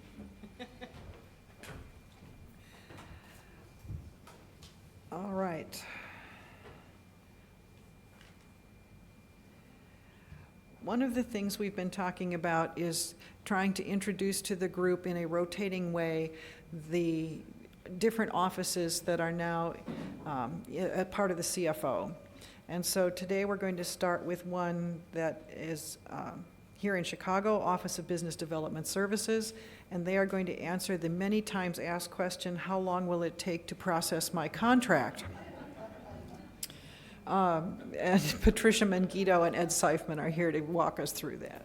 All right. One of the things we've been talking about is trying to introduce to the group in a rotating way the different offices that are now a part of the CFO. And so today we're going to start with one that is here in Chicago, Office of Business Development Services, and they are going to answer the many times asked question, how long will it take to process my contract? And Patricia Mangito and Ed Seifman are here to walk us through that.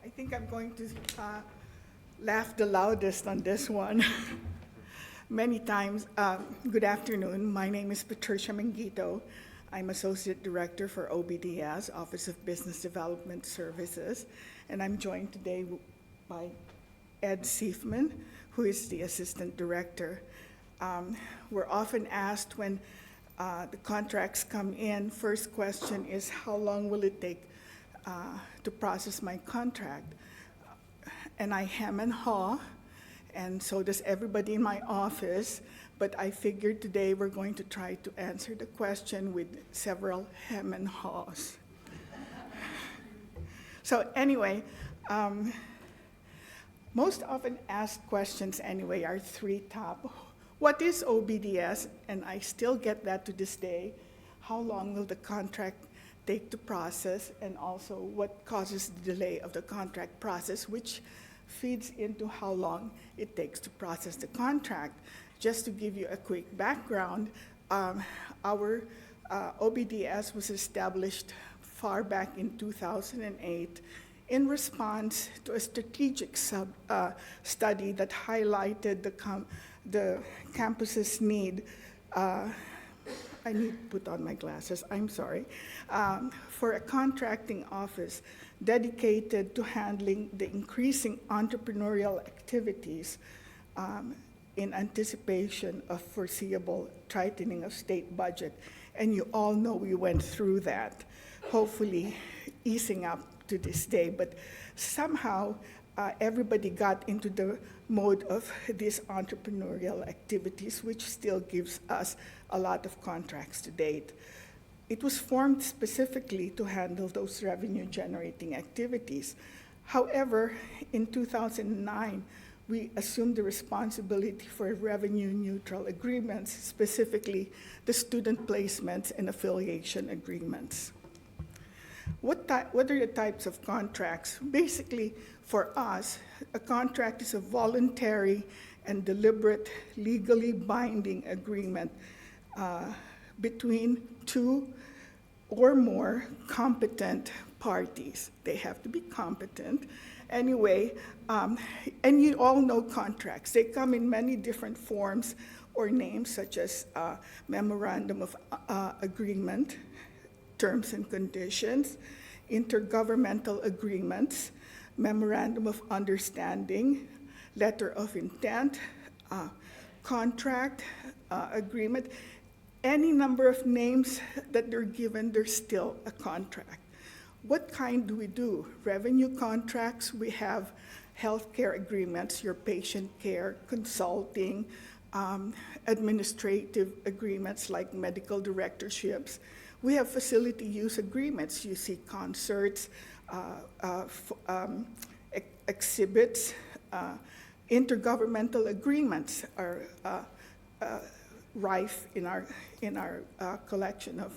I think I'm going to laugh the loudest on this one. Many times. Good afternoon. My name is Patricia Mangito. I'm Associate Director for OBDS, Office of Business Development Services, and I'm joined today by Ed Seifman, who is the Assistant Director. We're often asked when the contracts come in, first question is, how long will it take to process my contract? And I hem and haw, and so does everybody in my office, but I figured today we're going to try to answer the question with several hem and haws. So anyway, most often asked questions anyway are 3 top. What is OBDS? And I still get that to this day. How long will the contract take to process? And also what causes the delay of the contract process, which feeds into how long it takes to process the contract. Just to give you a quick background, our OBDS was established far back in 2008 in response to a strategic study that highlighted the campus's need. I need to put on my glasses, I'm sorry. For a contracting office dedicated to handling the increasing entrepreneurial activities in anticipation of foreseeable tightening of state budget. And you all know we went through that, hopefully easing up to this day. But somehow everybody got into the mode of these entrepreneurial activities, which still gives us a lot of contracts to date. It was formed specifically to handle those revenue-generating activities. However, in 2009, we assumed the responsibility for revenue-neutral agreements, specifically the student placements and affiliation agreements. What are the types of contracts? Basically, for us, a contract is a voluntary and deliberate, legally binding agreement between 2 or more competent parties. They have to be competent. Anyway, and you all know contracts. They come in many different forms or names, such as memorandum of agreement, terms and conditions, intergovernmental agreements, memorandum of understanding, letter of intent, contract agreement. any number of names that they're given, there's still a contract. What kind do we do? Revenue contracts, we have healthcare agreements, your patient care, consulting, administrative agreements like medical directorships. We have facility use agreements. You see concerts, exhibits, intergovernmental agreements are rife in our collection of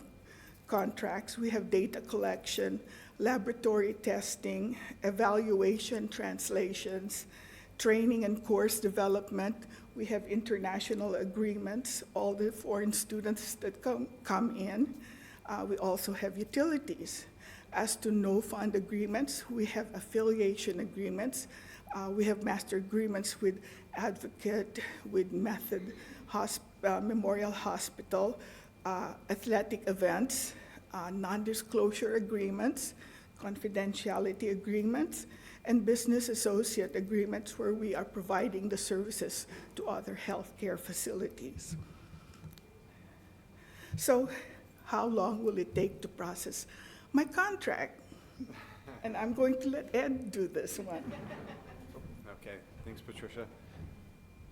contracts. We have data collection, laboratory testing, evaluation, translations, training and course development. We have international agreements, all the foreign students that come in. We also have utilities. As to no-fund agreements, we have affiliation agreements. We have master agreements with Advocate, with Method Memorial Hospital, athletic events, non-disclosure agreements, confidentiality agreements, and business associate agreements where we are providing the services to other healthcare facilities. So how long will it take to process my contract? And I'm going to let Ed do this one. Okay, thanks, Patricia.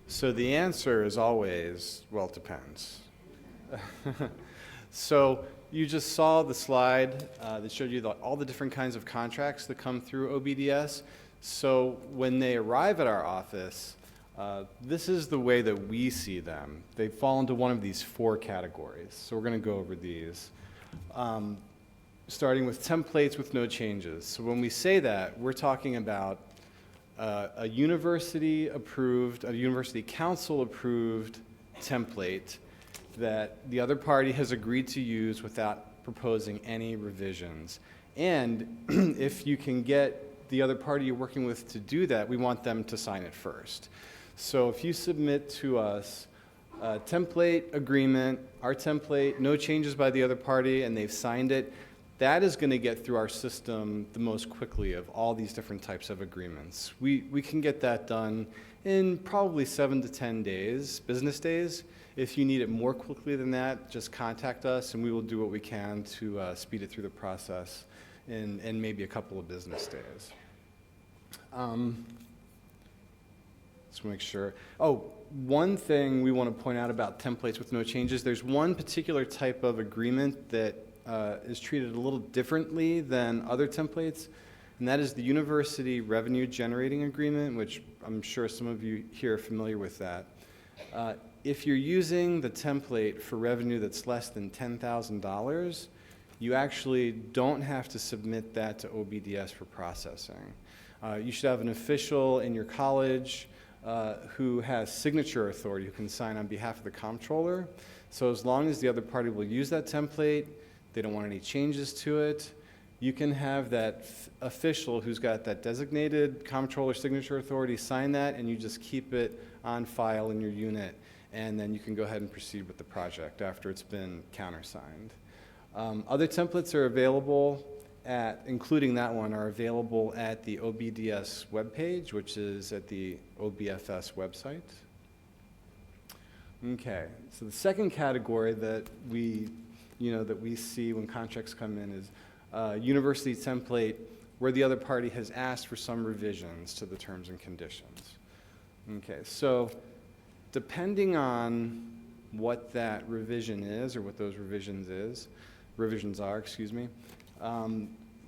So the answer is always, well, it depends. So you just saw the slide that showed you all the different kinds of contracts that come through OBDS. So when they arrive at our office, this is the way that we see them. They fall into one of these 4 categories. So we're going to go over these. Starting with templates with no changes. So when we say that, we're talking about a university council approved template that the other party has agreed to use without proposing any revisions. And if you can get the other party you're working with to do that, we want them to sign it first. So if you submit to us a template agreement, our template, no changes by the other party, and they've signed it, that is going to get through our system the most quickly of all these different types of agreements. We can get that done in probably 7 to 10 days, business days. If you need it more quickly than that, just contact us and we will do what we can to speed it through the process in maybe a couple of business days. Let's make sure. Oh, one thing we want to point out about templates with no changes, there's one particular type of agreement that is treated a little differently than other templates, and that is the University Revenue Generating Agreement, which I'm sure some of you here are familiar with that. If you're using the template for revenue that's less than $10,000, you actually don't have to submit that to OBDS for processing. You should have an official in your college who has signature authority, who can sign on behalf of the comptroller. So as long as the other party will use that template, they don't want any changes to it, you can have that official who's got that designated comptroller signature authority sign that, and you just keep it on file in your unit, and then you can go ahead and proceed with the project after it's been countersigned. Other templates are available including that one, are available at the OBDS webpage, which is at the OBFS website. Okay, so the second category that we see when contracts come in is university template where the other party has asked for some revisions to the terms and conditions. Okay, so depending on what that revision is or what those revisions are,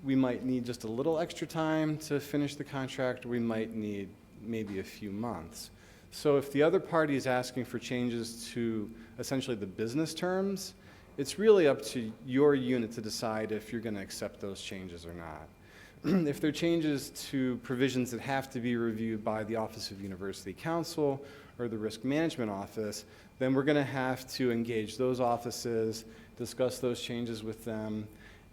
we might need just a little extra time to finish the contract, or we might need maybe a few months. So if the other party is asking for changes to essentially the business terms, it's really up to your unit to decide if you're going to accept those changes or not. If they're changes to provisions that have to be reviewed by the Office of University Counsel or the Risk Management Office, then we're going to have to engage those offices, discuss those changes with them,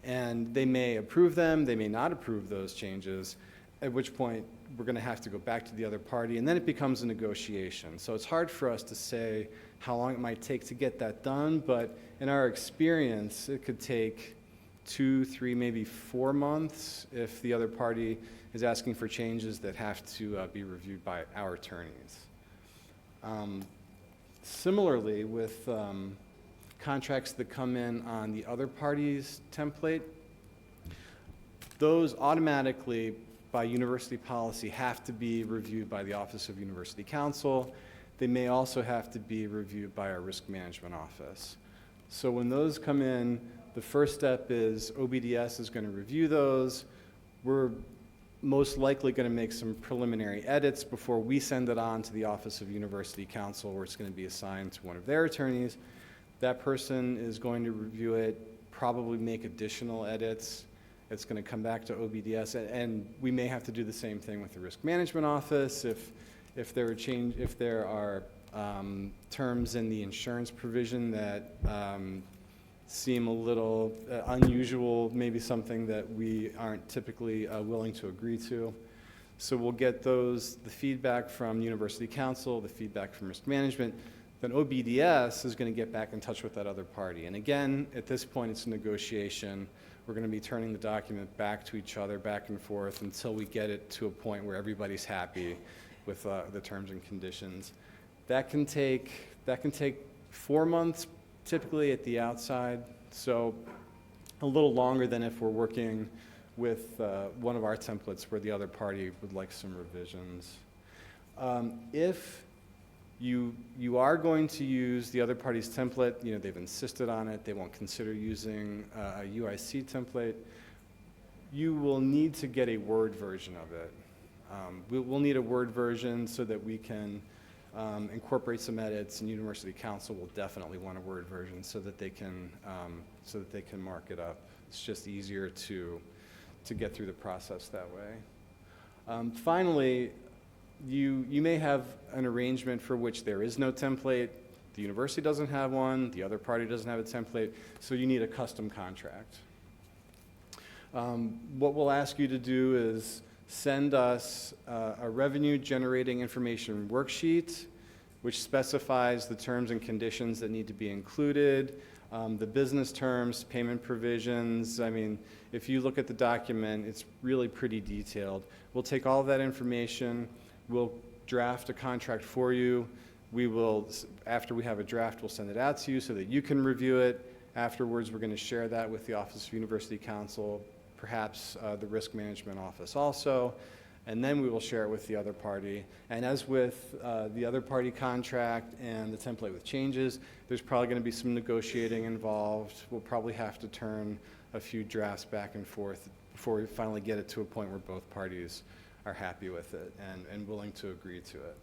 and they may approve them, they may not approve those changes, at which point we're going to have to go back to the other party, and then it becomes a negotiation. So it's hard for us to say how long it might take to get that done, but in our experience, it could take 2, 3, maybe 4 months if the other party is asking for changes that have to be reviewed by our attorneys. Similarly, with contracts that come in on the other party's template, those automatically, by university policy, have to be reviewed by the Office of University Counsel. They may also have to be reviewed by our risk management office. So when those come in, the first step is OBDS is going to review those. We're most likely going to make some preliminary edits before we send it on to the Office of University Counsel, where it's going to be assigned to one of their attorneys. That person is going to review it, probably make additional edits. It's going to come back to OBDS, and we may have to do the same thing with the risk management office if there are terms in the insurance provision that seem a little unusual, maybe something that we aren't typically willing to agree to. So we'll get the feedback from University Counsel, the feedback from risk management. Then OBDS is going to get back in touch with that other party. And again, at this point, it's a negotiation. We're going to be turning the document back to each other, back and forth, until we get it to a point where everybody's happy with the terms and conditions. That can take 4 months, typically at the outside, so a little longer than if we're working with one of our templates where the other party would like some revisions. If you are going to use the other party's template, they've insisted on it, they won't consider using a UIC template, you will need to get a Word version of it. We'll need a Word version so that we can incorporate some edits, and University Counsel will definitely want a Word version so that they can mark it up. It's just easier to get through the process that way. Finally, you may have an arrangement for which there is no template. The university doesn't have one, the other party doesn't have a template, so you need a custom contract. What we'll ask you to do is send us a revenue generating information worksheet, which specifies the terms and conditions that need to be included, the business terms, payment provisions. I mean, if you look at the document, it's really pretty detailed. We'll take all of that information, we'll draft a contract for you. We will, after we have a draft, we'll send it out to you so that you can review it. Afterwards, we're going to share that with the Office of University Counsel, perhaps the risk management office also, and then we will share it with the other party. And as with the other party contract and the template with changes, there's probably going to be some negotiating involved. We'll probably have to turn a few drafts back and forth before we finally get it to a point where both parties are happy with it and willing to agree to it.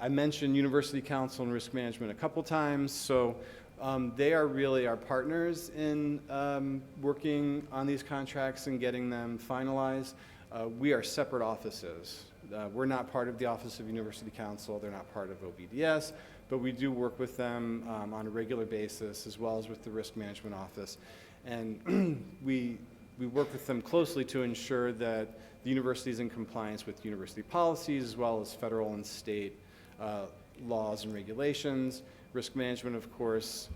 I mentioned University Counsel and Risk Management a couple times, so they are really our partners in working on these contracts and getting them finalized. We are separate offices. We're not part of the Office of University Counsel, they're not part of OBDS, but we do work with them on a regular basis, as well as with the Risk Management Office. And we work with them closely to ensure that the university is in compliance with university policies, as well as federal and state laws and regulations. Risk management, of course,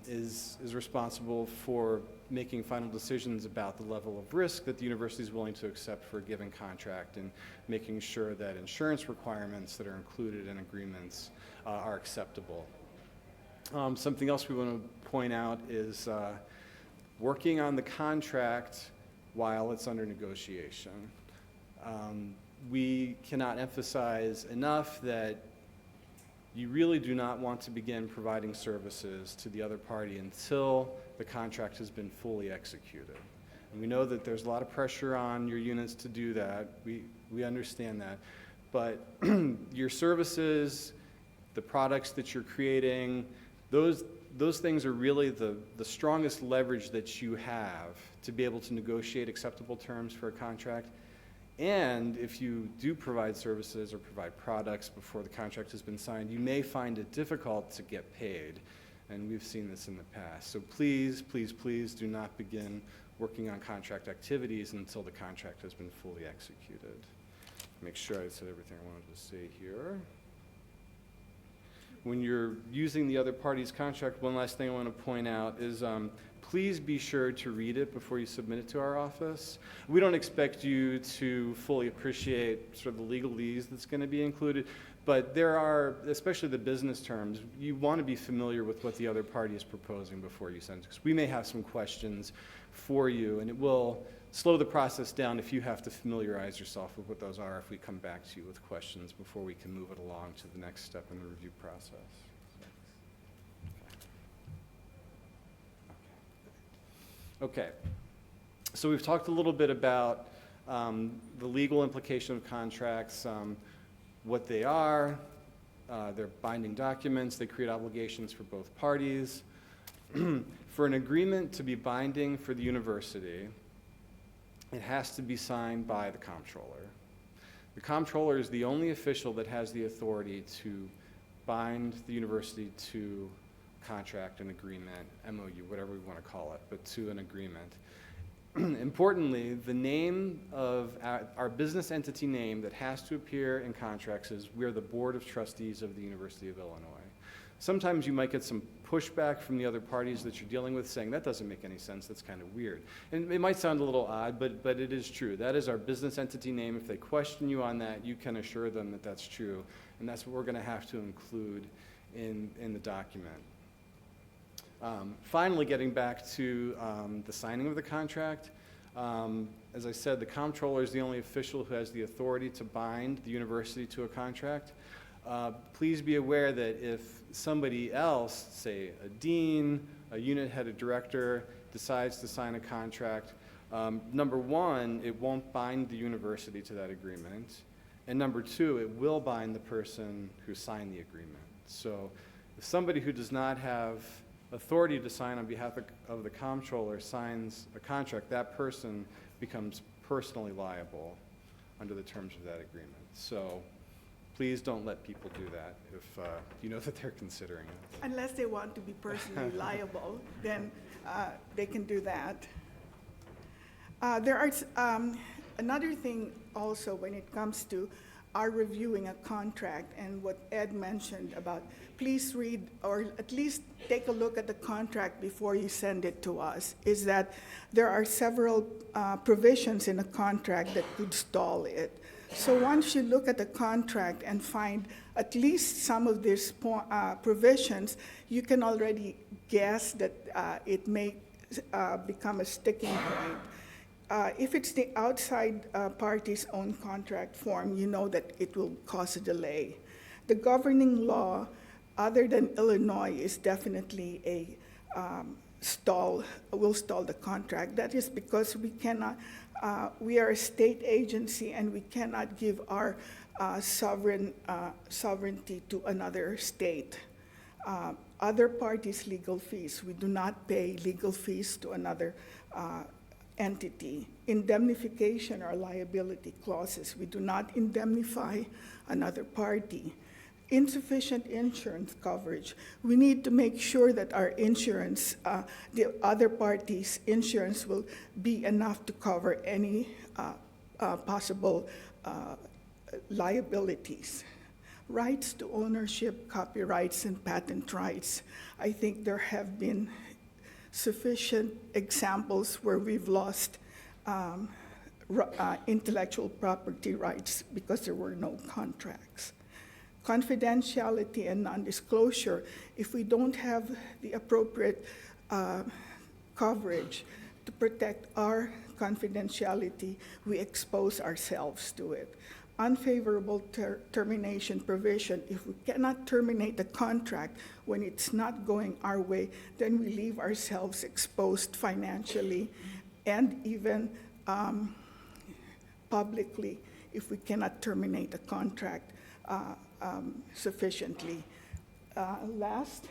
is responsible for making final decisions about the level of risk that the university is willing to accept for a given contract, and making sure that insurance requirements that are included in agreements are acceptable. Something else we want to point out is working on the contract while it's under negotiation. We cannot emphasize enough that you really do not want to begin providing services to the other party until the contract has been fully executed. And we know that there's a lot of pressure on your units to do that. We understand that. But your services, the products that you're creating, those things are really the strongest leverage that you have to be able to negotiate acceptable terms for a contract. And if you do provide services or provide products before the contract has been signed, you may find it difficult to get paid. And we've seen this in the past. So please, please, please do not begin working on contract activities until the contract has been fully executed. Make sure I said everything I wanted to say here. when you're using the other party's contract, one last thing I want to point out is please be sure to read it before you submit it to our office. We don't expect you to fully appreciate sort of the legalese that's going to be included, but there are, especially the business terms, you want to be familiar with what the other party is proposing before you send it, because we may have some questions for you, and it will slow the process down if you have to familiarize yourself with what those are if we come back to you with questions before we can move it along to the next step in the review process. Okay, so we've talked a little bit about the legal implication of contracts, what they are, they're binding documents, they create obligations for both parties. For an agreement to be binding for the university, it has to be signed by the comptroller. The comptroller is the only official that has the authority to bind the university to contract, an agreement, MOU, whatever we want to call it, but to an agreement. Importantly, the name of our business entity name that has to appear in contracts is we're the Board of Trustees of the University of Illinois. Sometimes you might get some pushback from the other parties that you're dealing with saying that doesn't make any sense, that's kind of weird. And it might sound a little odd, but it is true. That is our business entity name. If they question you on that, you can assure them that that's true. And that's what we're going to have to include in the document. Finally, getting back to the signing of the contract, as I said, the comptroller is the only official who has the authority to bind the university to a contract. Please be aware that if somebody else, say a dean, a unit head, a director, decides to sign a contract, number one, it won't bind the university to that agreement. And number two, it will bind the person who signed the agreement. So if somebody who does not have authority to sign on behalf of the comptroller signs a contract, that person becomes personally liable under the terms of that agreement. So please don't let people do that if you know that they're considering it. Unless they want to be personally liable, then they can do that. There are another thing also when it comes to our reviewing a contract and what Ed mentioned about please read or at least take a look at the contract before you send it to us, is that there are several provisions in a contract that could stall it. So once you look at the contract and find at least some of these provisions, you can already guess that it may become a sticking point. If it's the outside party's own contract form, you know that it will cause a delay. The governing law, other than Illinois, is definitely a will stall the contract. That is because we cannot, we are a state agency and we cannot give our sovereignty to another state. Other parties' legal fees, we do not pay legal fees to another entity. Indemnification or liability clauses, we do not indemnify another party. Insufficient insurance coverage, we need to make sure that our insurance, the other party's insurance will be enough to cover any possible liabilities. Rights to ownership, copyrights, and patent rights. I think there have been sufficient examples where we've lost intellectual property rights because there were no contracts. Confidentiality and non-disclosure, if we don't have the appropriate coverage to protect our confidentiality, we expose ourselves to it. Unfavorable termination provision, if we cannot terminate the contract when it's not going our way, then we leave ourselves exposed financially and even publicly if we cannot terminate the contract sufficiently. Last,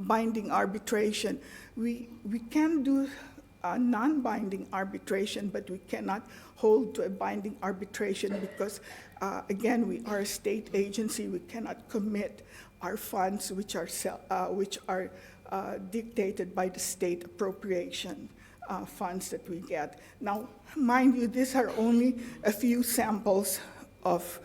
binding arbitration. We can do non-binding arbitration, but we cannot hold to a binding arbitration because, again, we are a state agency. We cannot commit our funds, which are dictated by the state appropriation funds that we get. Now, mind you, these are only a few samples of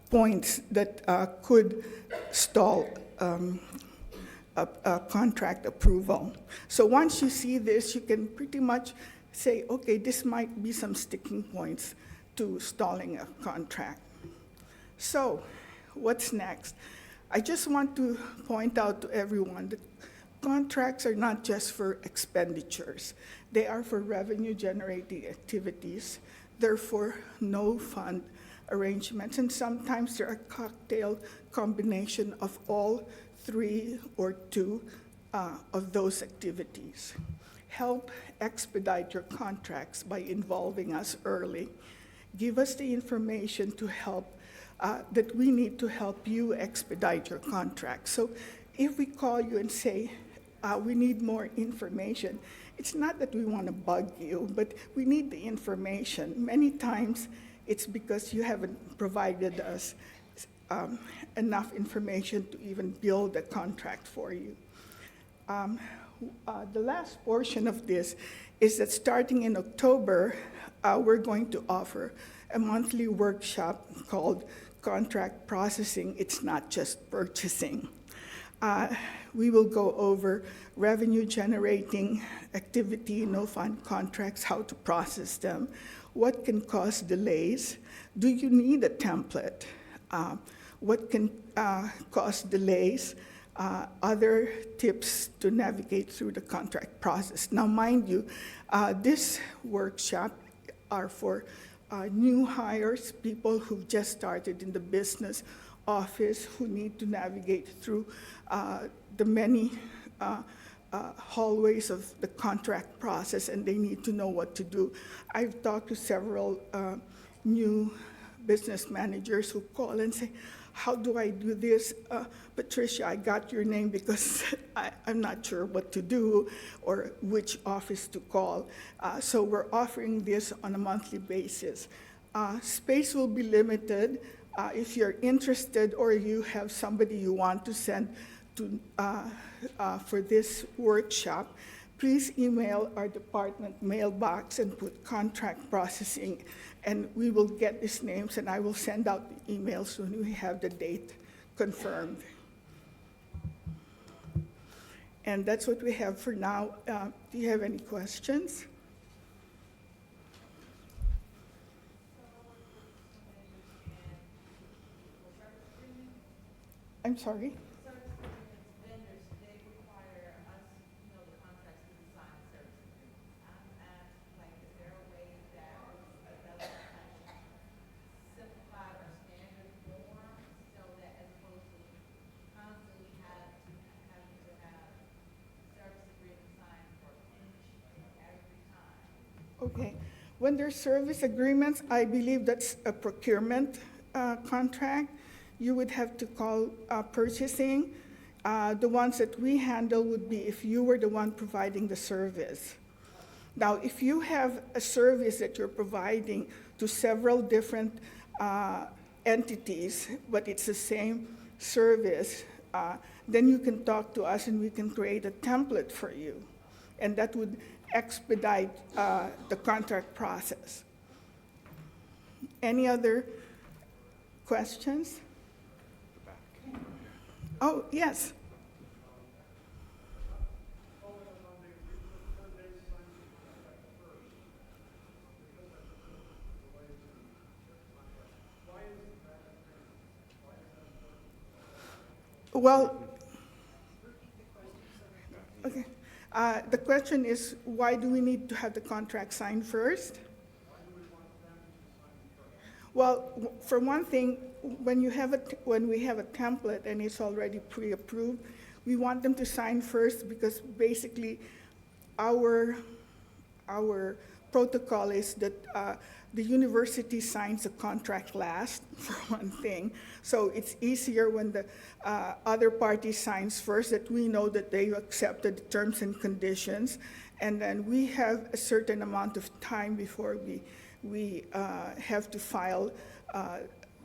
points that could stall a contract approval. So once you see this, you can pretty much say, okay, this might be some sticking points to stalling a contract. So what's next? I just want to point out to everyone that contracts are not just for expenditures. They are for revenue-generating activities. Therefore, no fund arrangements, and sometimes they're a cocktail combination of all 3 or 2 of those activities. Help expedite your contracts by involving us early. Give us the information to help that we need to help you expedite your contract. So if we call you and say, we need more information, it's not that we want to bug you, but we need the information. Many times it's because you haven't provided us enough information to even build a contract for you. The last portion of this is that starting in October, we're going to offer a monthly workshop called Contract Processing. It's not just purchasing. We will go over revenue-generating activity, no-fund contracts, how to process them, what can cause delays, do you need a template, what can cause delays, other tips to navigate through the contract process. Now, mind you, this workshop are for new hires, people who've just started in the business office who need to navigate through the many hallways of the contract process, and they need to know what to do. I've talked to several new business managers who call and say, how do I do this? Patricia, I got your name because I'm not sure what to do or which office to call. So we're offering this on a monthly basis. Space will be limited. If you're interested or you have somebody you want to send to, for this workshop, please email our department mailbox and put contract processing, and we will get these names, and I will send out the emails when we have the date confirmed. And that's what we have for now. Do you have any questions? I'm sorry? Okay. When there's service agreements, I believe that's a procurement contract. You would have to call purchasing. The ones that we handle would be if you were the one providing the service. Now, if you have a service that you're providing to several different entities, but it's the same service, then you can talk to us and we can create a template for you. And that would expedite the contract process. Any other questions? Oh, yes. Well, okay. The question is, why do we need to have the contract signed first? Well, for one thing, when we have a template and it's already pre-approved, we want them to sign first because basically our protocol is that the university signs the contract last, for one thing. So it's easier when the other party signs first, that we know that they accepted the terms and conditions. And then we have a certain amount of time before we have to file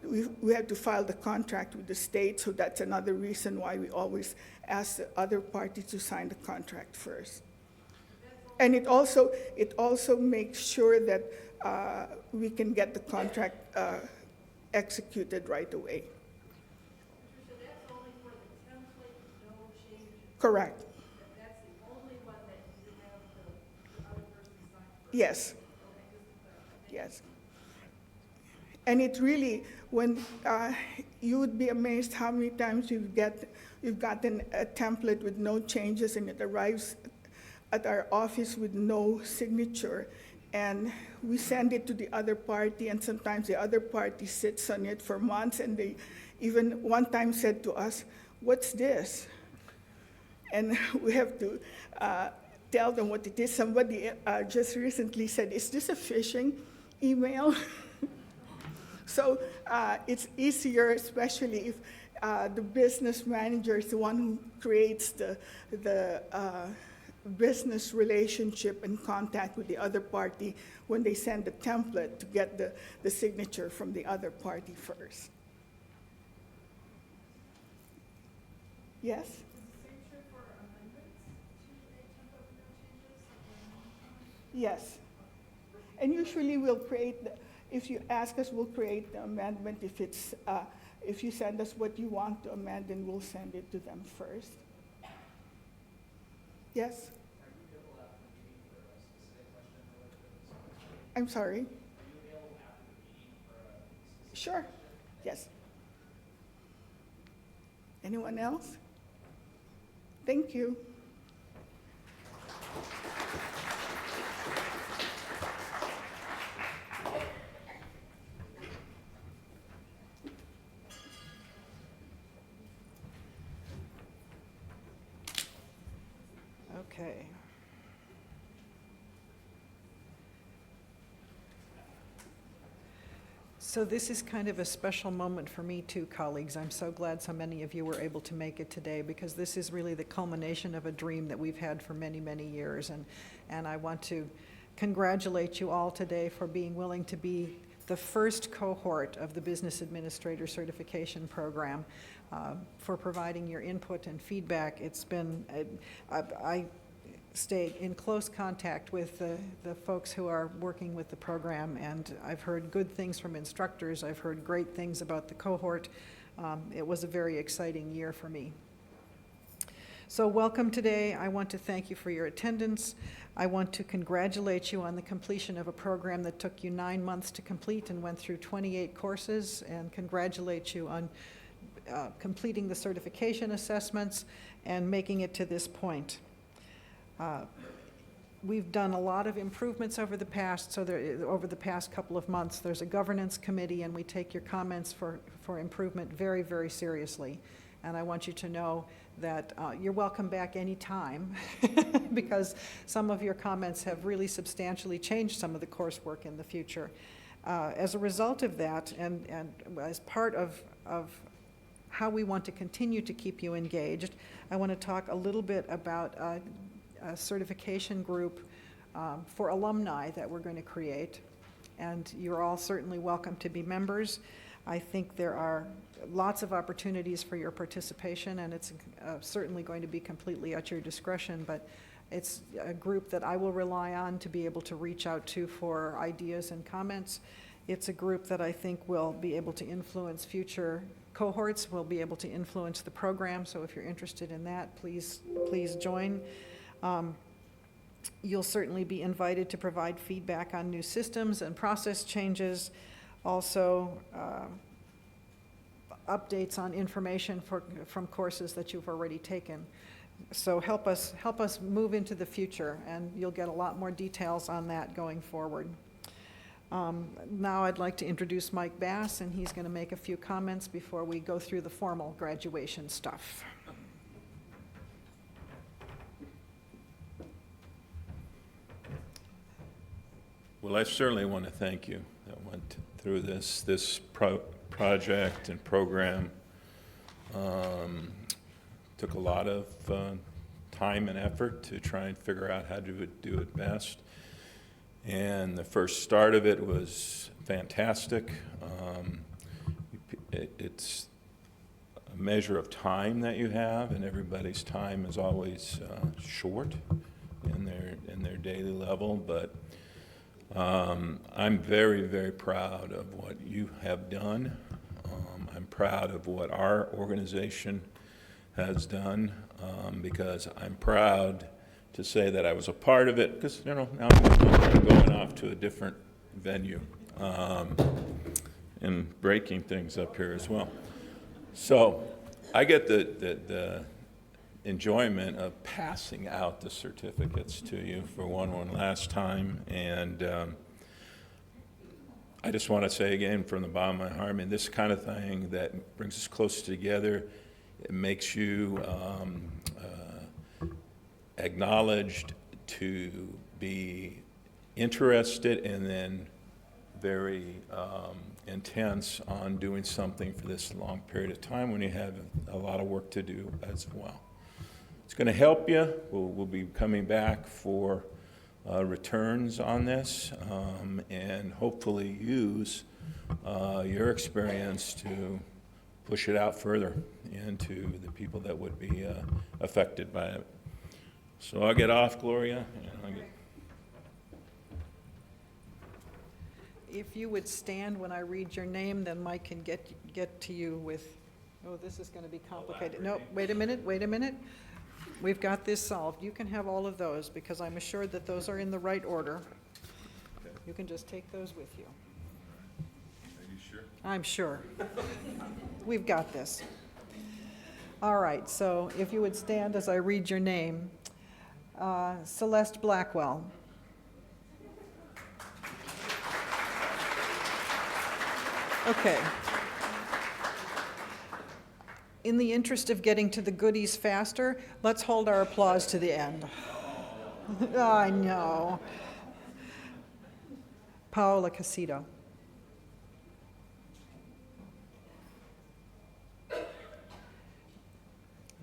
we have to file the contract with the state, so that's another reason why we always ask the other party to sign the contract first. And it also makes sure that we can get the contract executed right away. Correct. Yes. Yes. And it really, when you would be amazed how many times you've gotten a template with no changes and it arrives at our office with no signature. And we send it to the other party, and sometimes the other party sits on it for months, and they even one time said to us, "What's this?" And we have to tell them what it is. Somebody just recently said, "Is this a phishing email?" So it's easier, especially if the business manager is the one who creates the business relationship and contact with the other party when they send the template to get the signature from the other party first. Yes? Yes. And usually we'll create, if you ask us, we'll create the amendment. If you send us what you want to amend, then we'll send it to them first. Yes? I'm sorry? Sure, yes. Anyone else? Thank you. Okay. So this is kind of a special moment for me too, colleagues. I'm so glad so many of you were able to make it today, because this is really the culmination of a dream that we've had for many, many years. And I want to congratulate you all today for being willing to be the first cohort of the Business Administrator Certification Program, for providing your input and feedback. It's been, I stay in close contact with the folks who are working with the program, and I've heard good things from instructors. I've heard great things about the cohort. It was a very exciting year for me. So welcome today. I want to thank you for your attendance. I want to congratulate you on the completion of a program that took you 9 months to complete and went through 28 courses, and congratulate you on completing the certification assessments and making it to this point. We've done a lot of improvements over the past, over the past couple of months. There's a governance committee, and we take your comments for improvement very, very seriously. And I want you to know that you're welcome back anytime because some of your comments have really substantially changed some of the coursework in the future. As a result of that, and as part of how we want to continue to keep you engaged, I want to talk a little bit about a certification group for alumni that we're going to create. And you're all certainly welcome to be members. I think there are lots of opportunities for your participation, and it's certainly going to be completely at your discretion, but it's a group that I will rely on to be able to reach out to for ideas and comments. It's a group that I think will be able to influence future cohorts, will be able to influence the program, so if you're interested in that, please join. You'll certainly be invited to provide feedback on new systems and process changes, also updates on information from courses that you've already taken. So help us move into the future, and you'll get a lot more details on that going forward. Now I'd like to introduce Mike Bass, and he's going to make a few comments before we go through the formal graduation stuff. Well, I certainly want to thank you that went through this project and program. Took a lot of time and effort to try and figure out how to do it best. And the first start of it was fantastic. It's a measure of time that you have, and everybody's time is always short in their daily level, but I'm very, very proud of what you have done. I'm proud of what our organization has done, because I'm proud to say that I was a part of it, because, now I'm going off to a different venue and breaking things up here as well. So I get the enjoyment of passing out the certificates to you for one last time, and I just want to say again from the bottom of my heart, I mean, this kind of thing that brings us closer together, it makes you acknowledged to be interested and then very intense on doing something for this long period of time when you have a lot of work to do as well. It's going to help you. We'll be coming back for returns on this, and hopefully use your experience to push it out further into the people that would be affected by it. So I'll get off, Gloria. And If you would stand when I read your name, then Mike can get to you with, oh, this is going to be complicated. No, wait a minute. We've got this solved. You can have all of those, because I'm assured that those are in the right order. You can just take those with you. Are you sure? I'm sure. We've got this. All right, so if you would stand as I read your name. Celeste Blackwell. Okay. In the interest of getting to the goodies faster, let's hold our applause to the end. I know. Paola Casido.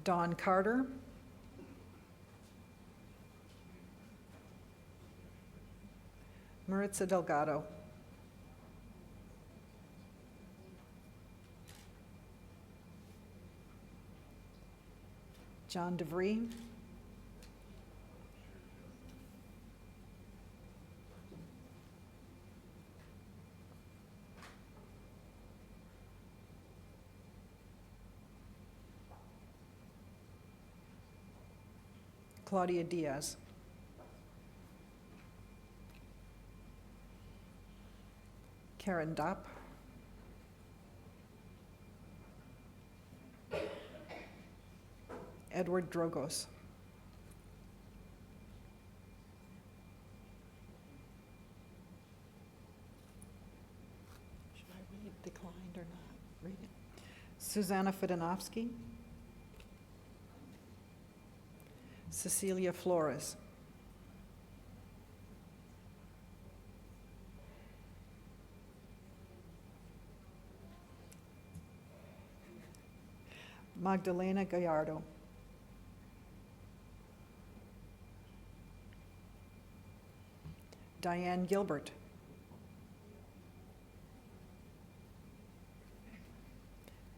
Dawn Carter. Maritza Delgado. John DeVries. Claudia Diaz. Karen Dopp. Edward Drogos. Should I read declined or not? Read it. Susanna Fidanovsky. Cecilia Flores. Magdalena Gallardo. Diane Gilbert.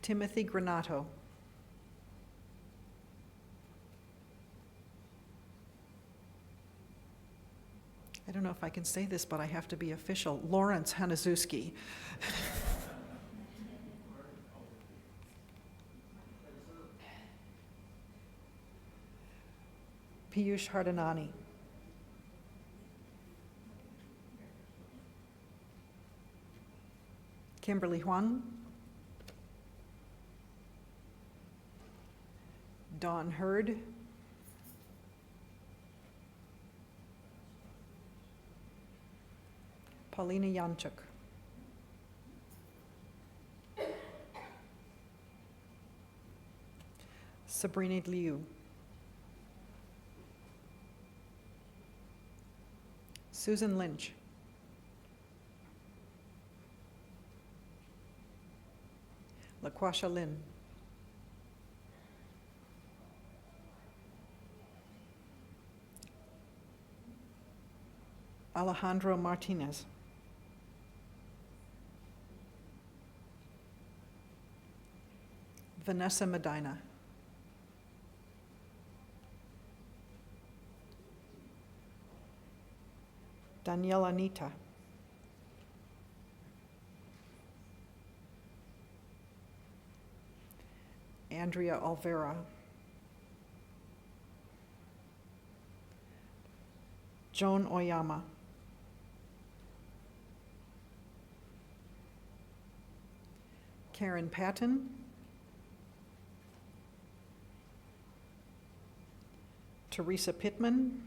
Timothy Granato. I don't know if I can say this, but I have to be official. Lawrence Hanazuski. Piyush Hardinani. Kimberly Huang. Dawn Hurd. Paulina Yanchuk. Sabrina Liu. Susan Lynch. LaQuasha Lin. Alejandro Martinez. Vanessa Medina. Daniela Anita. Andrea Olvera. Joan Oyama. Karen Patton. Teresa Pittman.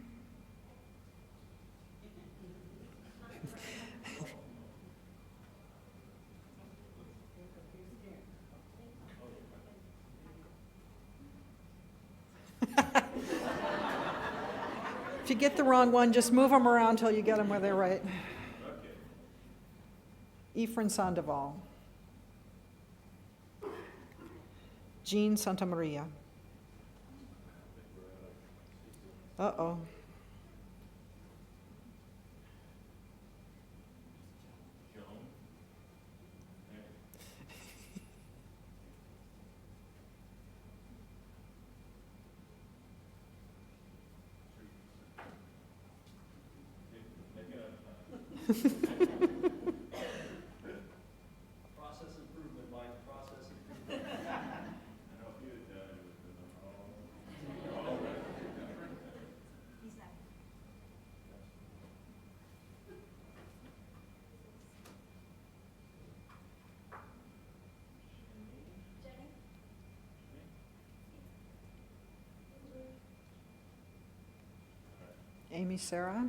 If you get the wrong one, just move them around till you get them where they're right. Efren Sandoval. Jean Santamaria. Uh-oh. Process improvement, Mike, process improvement. Amy Sarah.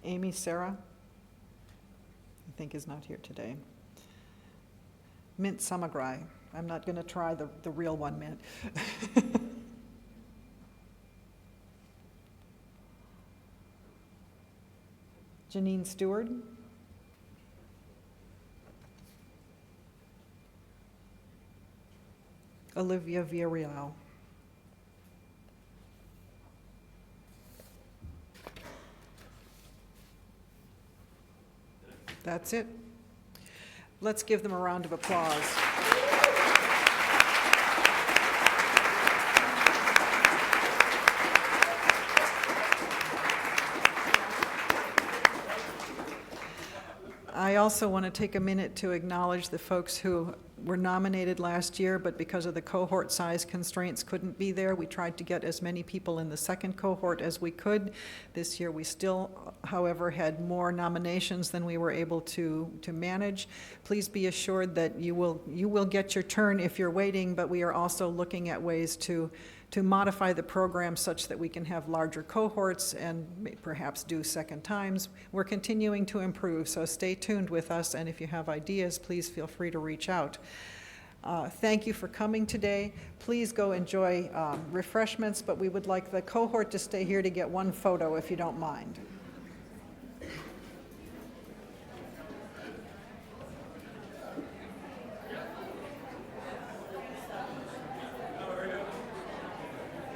Amy Sarah, I think is not here today. Mint Samagrai. I'm not going to try the real one, Mint. Janine Stewart. Olivia Villarreal. That's it. Let's give them a round of applause. I also want to take a minute to acknowledge the folks who were nominated last year, but because of the cohort size constraints couldn't be there. We tried to get as many people in the second cohort as we could. This year we still, however, had more nominations than we were able to manage. Please be assured that you will get your turn if you're waiting, but we are also looking at ways to modify the program such that we can have larger cohorts and perhaps do second times. We're continuing to improve, so stay tuned with us, and if you have ideas, please feel free to reach out. Thank you for coming today. Please go enjoy refreshments, but we would like the cohort to stay here to get one photo if you don't mind.